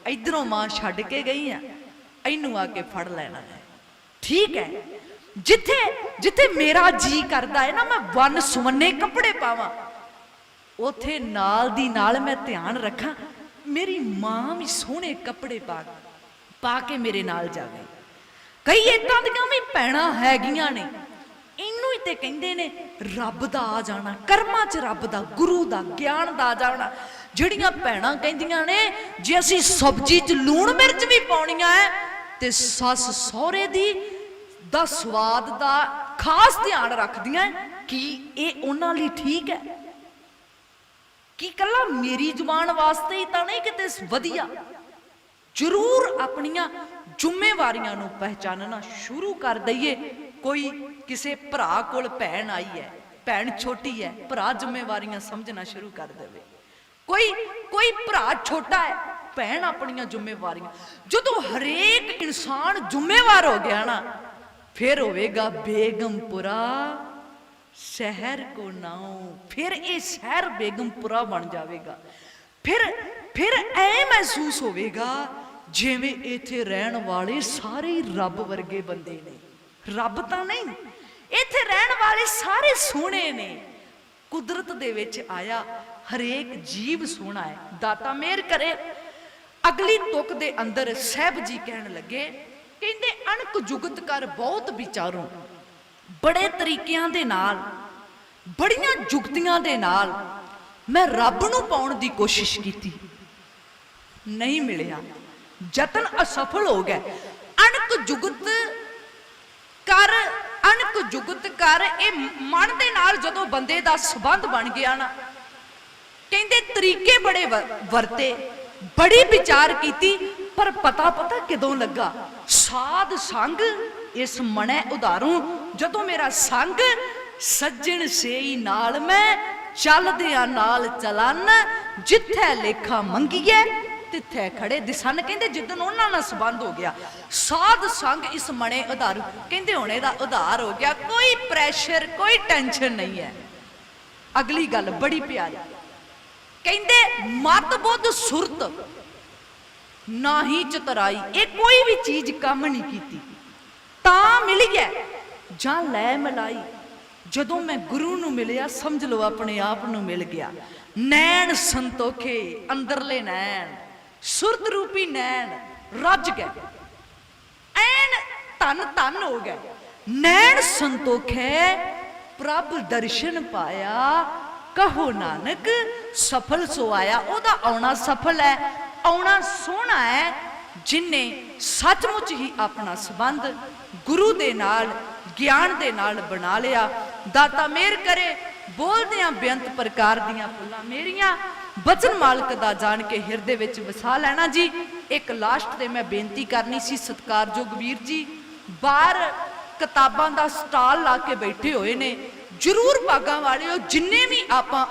इधरों मां छड्ड के गई है, इनू आके फड़ लेना है। ठीक है, जिथे जिथे मेरा जी करता है ना मैं वन सुवन्ने कपड़े पावां, उथे नाल दी नाल मैं ध्यान रखा मेरी मां भी सोहने कपड़े पा के मेरे नाल जावे। कई इदां दियां भी भैणां हैगियां ने, इनू ही ते कहंदे ने रब दा आ जाना, कर्मां च रब दा, गुरु दा, ज्ञान दा आ जाना। जिहड़ियां भैणां कहंदियां ने जे असीं सब्जी च लूण मिर्च भी पाउणियां है ते सस सहुरे दी दा स्वाद दा खास ध्यान रखदियां कि इह उहनां लई ठीक है, कि कल्ला मेरी जुबान वास्ते ही तां नहीं किते वधिया। जरूर अपनियां जिम्मेवारियां नूं पहचानना शुरू कर दईए। कोई किसी भरा कोल भैन आई है, भैन छोटी है, भरा जिम्मेवारियां समझना शुरू कर दे। कोई भरा छोटा है ਭੈਣ ਆਪਣੀਆਂ ਜ਼ਿੰਮੇਵਾਰੀਆਂ। ਜਦੋਂ ਹਰੇਕ ਇਨਸਾਨ ਜ਼ਿੰਮੇਵਾਰ ਹੋ ਗਿਆ ਨਾ, ਫਿਰ ਹੋਵੇਗਾ ਬੇਗਮਪੁਰਾ ਸ਼ਹਿਰ ਕੋ ਨਾਉ, ਫਿਰ ਇਹ ਸ਼ਹਿਰ ਬੇਗਮਪੁਰਾ ਬਣ ਜਾਵੇਗਾ। ਫਿਰ ਐ ਮਹਿਸੂਸ ਹੋਵੇਗਾ ਜਿਵੇਂ ਇੱਥੇ ਰਹਿਣ ਵਾਲੇ ਸਾਰੇ ਹੀ ਰੱਬ ਵਰਗੇ ਬੰਦੇ ਨੇ। ਰੱਬ ਤਾਂ ਨਹੀਂ, ਇੱਥੇ ਰਹਿਣ ਵਾਲੇ ਸਾਰੇ ਸੋਹਣੇ ਨੇ। ਕੁਦਰਤ ਦੇ ਵਿੱਚ ਆਇਆ ਹਰੇਕ ਜੀਵ ਸੋਹਣਾ ਹੈ। ਦਾਤਾ ਮਿਹਰ ਕਰੇ। ਅਗਲੀ ਤੁਕ ਦੇ ਅੰਦਰ ਸਾਹਿਬ ਜੀ ਕਹਿਣ ਲੱਗੇ, ਕਹਿੰਦੇ ਅਣਕ ਜੁਗਤ ਕਰ ਬਹੁਤ ਵਿਚਾਰੋ, ਬੜੇ ਤਰੀਕਿਆਂ ਦੇ ਨਾਲ, ਬੜੀਆਂ ਜੁਗਤੀਆਂ ਦੇ ਨਾਲ ਮੈਂ ਰੱਬ ਨੂੰ ਪਾਉਣ ਦੀ ਕੋਸ਼ਿਸ਼ ਕੀਤੀ, ਨਹੀਂ ਮਿਲਿਆ, ਯਤਨ ਅਸਫਲ ਹੋ ਗਏ। ਅਣਕ ਜੁਗਤ ਕਰ, ਅਣਕ ਜੁਗਤ ਕਰ, ਇਹ ਮਨ ਦੇ ਨਾਲ ਜਦੋਂ ਬੰਦੇ ਦਾ ਸੰਬੰਧ ਬਣ ਗਿਆ ਨਾ, ਕਹਿੰਦੇ ਤਰੀਕੇ ਬੜੇ ਵਰਤੇ, ਬੜੀ ਵਿਚਾਰ ਕੀਤੀ, ਪਰ ਪਤਾ ਕਿਦੋਂ ਲੱਗਾ, ਸਾਧ ਸੰਗ ਇਸ ਮਨੈ ਉਧਾਰੂ, ਜਦੋਂ ਮੇਰਾ ਸੰਗ ਸੱਜਣ ਸੇਈ ਨਾਲ ਮੈਂ ਚੱਲਦਿਆਂ ਨਾਲ ਚਲਨ, ਜਿੱਥੇ ਲੇਖਾ ਮੰਗੀਏ ਤਿੱਥੇ ਖੜੇ ਦਿਸਨ। ਕਹਿੰਦੇ ਜਿੱਦਨ ਉਹਨਾਂ ਨਾਲ ਸੰਬੰਧ ਹੋ ਗਿਆ, ਸਾਧ ਸੰਗ ਇਸ ਮਣੇ ਉਧਾਰੂ, ਕਹਿੰਦੇ ਹੁਣ ਇਹਦਾ ਉਧਾਰ ਹੋ ਗਿਆ, ਕੋਈ ਪ੍ਰੈਸ਼ਰ ਕੋਈ ਟੈਨਸ਼ਨ ਨਹੀਂ ਹੈ। ਅਗਲੀ ਗੱਲ ਬੜੀ ਪਿਆਰੀ, ਕਹਿੰਦੇ ਮਤ ਬੁੱਧ ਸੁਰਤ ਨਾ ਹੀ ਚਤਰਾਈ, ਇਹ ਕੋਈ ਵੀ ਚੀਜ਼ ਕੰਮ ਨਹੀਂ ਕੀਤੀ ਤਾਂ ਮਿਲੀ ਹੈ ਜਾਂ ਲੈ ਮਲਾਈ। ਜਦੋਂ ਮੈਂ ਗੁਰੂ ਨੂੰ ਮਿਲਿਆ, ਸਮਝ ਲਓ ਆਪਣੇ ਆਪ ਨੂੰ ਮਿਲ ਗਿਆ। ਨੈਣ ਸੰਤੋਖੇ, ਅੰਦਰਲੇ ਨੈਣ, ਸੁਰਤ ਰੂਪੀ ਨੈਣ ਰੱਜ ਗਏ, ਐਨ ਧਨ ਧਨ ਹੋ ਗਏ। ਨੈਣ ਸੰਤੋਖੇ ਪ੍ਰਭ ਦਰਸ਼ਨ ਪਾਇਆ, ਕਹੋ ਨਾਨਕ ਸਫਲ ਸੋ ਆਇਆ। ਉਹਦਾ ਆਉਣਾ ਸਫਲ ਹੈ, ਆਉਣਾ ਸੋਹਣਾ ਹੈ, ਜਿਨੇ ਸੱਚਮੁੱਚ ਹੀ ਆਪਣਾ ਸੰਬੰਧ ਗੁਰੂ ਦੇ ਨਾਲ, ਗਿਆਨ ਦੇ ਨਾਲ ਬਣਾ ਲਿਆ। ਦਾਤਾ ਮਿਹਰ ਕਰੇ। ਬੋਲਦਿਆਂ ਬੇਅੰਤ ਪ੍ਰਕਾਰ ਦੀਆਂ ਫੁੱਲਾਂ ਮੇਰੀਆਂ, ਬਚਨ ਮਾਲਕ ਦਾ ਜਾਣ ਕੇ ਹਿਰਦੇ ਵਿੱਚ ਵਸਾ ਲੈਣਾ। ਜੀ ਇੱਕ ਲਾਸਟ ਤੇ ਮੈਂ ਬੇਨਤੀ ਕਰਨੀ ਸੀ, ਸਤਿਕਾਰਯੋਗ ਵੀਰ ਜੀ ਬਾਹਰ ਕਿਤਾਬਾਂ ਦਾ ਸਟਾਲ ਲਾ ਕੇ ਬੈਠੇ ਹੋਏ ਨੇ, ਜ਼ਰੂਰ ਭਾਗਾਂ ਵਾਲਿਓ, ਜਿੰਨੇ ਵੀ ਆਪਾਂ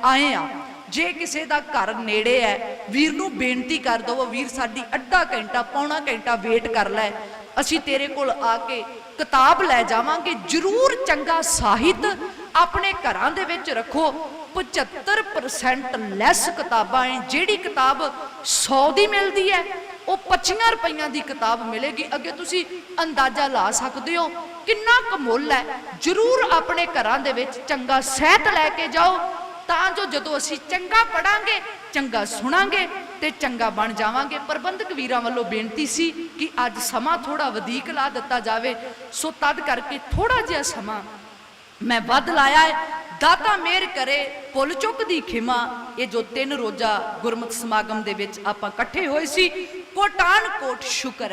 ਆਏ ਆ, ਜੇ ਕਿਸੇ ਦਾ ਘਰ ਨੇੜੇ ਹੈ, ਵੀਰ ਨੂੰ ਬੇਨਤੀ ਕਰ ਦਵੋ, ਵੀਰ ਸਾਡੀ ਅੱਧਾ ਘੰਟਾ ਪੌਣਾ ਘੰਟਾ ਵੇਟ ਕਰ ਲੈ, ਅਸੀਂ ਤੇਰੇ ਕੋਲ ਆ ਕੇ ਕਿਤਾਬ ਲੈ ਜਾਵਾਂਗੇ। ਜ਼ਰੂਰ ਚੰਗਾ ਸਾਹਿਤ ਆਪਣੇ ਘਰਾਂ ਦੇ ਵਿੱਚ ਰੱਖੋ। 75% ਲੈਸ ਕਿਤਾਬਾਂ ਹੈ। ਜਿਹੜੀ ਕਿਤਾਬ 100 ਦੀ ਮਿਲਦੀ ਹੈ, ਉਹ 25 ਰੁਪਈਆਂ ਦੀ ਕਿਤਾਬ ਮਿਲੇਗੀ। ਅੱਗੇ ਤੁਸੀਂ ਅੰਦਾਜ਼ਾ ਲਾ ਸਕਦੇ ਹੋ ਕਿੰਨਾ ਕੁ ਮੁੱਲ ਹੈ। ਜ਼ਰੂਰ ਆਪਣੇ ਘਰਾਂ ਦੇ ਵਿੱਚ ਚੰਗਾ ਸਾਹਿਤ ਲੈ ਕੇ ਜਾਓ, ਤਾਂ ਜੋ ਜਦੋਂ ਅਸੀਂ ਚੰਗਾ ਪੜਾਂਗੇ, ਚੰਗਾ ਸੁਣਾਂਗੇ ਤੇ ਚੰਗਾ ਬਣ ਜਾਵਾਂਗੇ। ਪ੍ਰਬੰਧਕ ਵੀਰਾਂ ਵੱਲੋਂ ਬੇਨਤੀ ਸੀ ਕਿ ਅੱਜ ਸਮਾਂ ਥੋੜਾ ਵਧੇਕ ਲਾ ਦਿੱਤਾ ਜਾਵੇ, ਸੋ ਤਦ ਕਰਕੇ ਥੋੜਾ ਜਿਹਾ ਸਮਾਂ ਮੈਂ ਵੱਧ ਲਾਇਆ ਹੈ। ਦਾਤਾ ਮਿਹਰ ਕਰੇ। ਭੁੱਲ ਚੁੱਕ ਦੀ ਖਿਮਾ। ਇਹ ਜੋ 3 ਰੋਜ਼ਾ ਗੁਰਮਤਿ ਸਮਾਗਮ ਦੇ ਵਿੱਚ ਆਪਾਂ ਇਕੱਠੇ ਹੋਏ ਸੀ, ਕੋਟਾਨ ਕੋਟ ਸ਼ੁਕਰ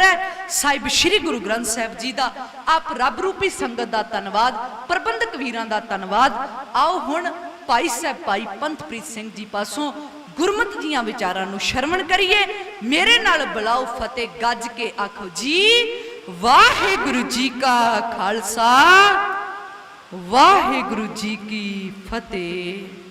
ਹੈ ਸਾਹਿਬ ਸ੍ਰੀ ਗੁਰੂ ਗ੍ਰੰਥ ਸਾਹਿਬ ਜੀ ਦਾ, ਆਪ ਰੱਬ ਰੂਪੀ ਸੰਗਤ ਦਾ ਧੰਨਵਾਦ, ਪ੍ਰਬੰਧਕ ਵੀਰਾਂ ਦਾ ਧੰਨਵਾਦ। ਆਓ ਹੁਣ ਭਾਈ ਸਾਹਿਬ ਭਾਈ ਪੰਥਪ੍ਰੀਤ ਸਿੰਘ ਜੀ ਪਾਸੋਂ ਗੁਰਮਤਿ ਦੀਆਂ ਵਿਚਾਰਾਂ ਨੂੰ ਸ਼ਰਵਣ ਕਰੀਏ। ਮੇਰੇ ਨਾਲ ਬੁਲਾਓ ਫਤਿਹ ਗੱਜ ਕੇ ਆਖੋ ਜੀ ਵਾਹਿਗੁਰੂ ਜੀ ਕਾ ਖਾਲਸਾ, ਵਾਹਿਗੁਰੂ ਜੀ ਕੀ ਫਤਿਹ।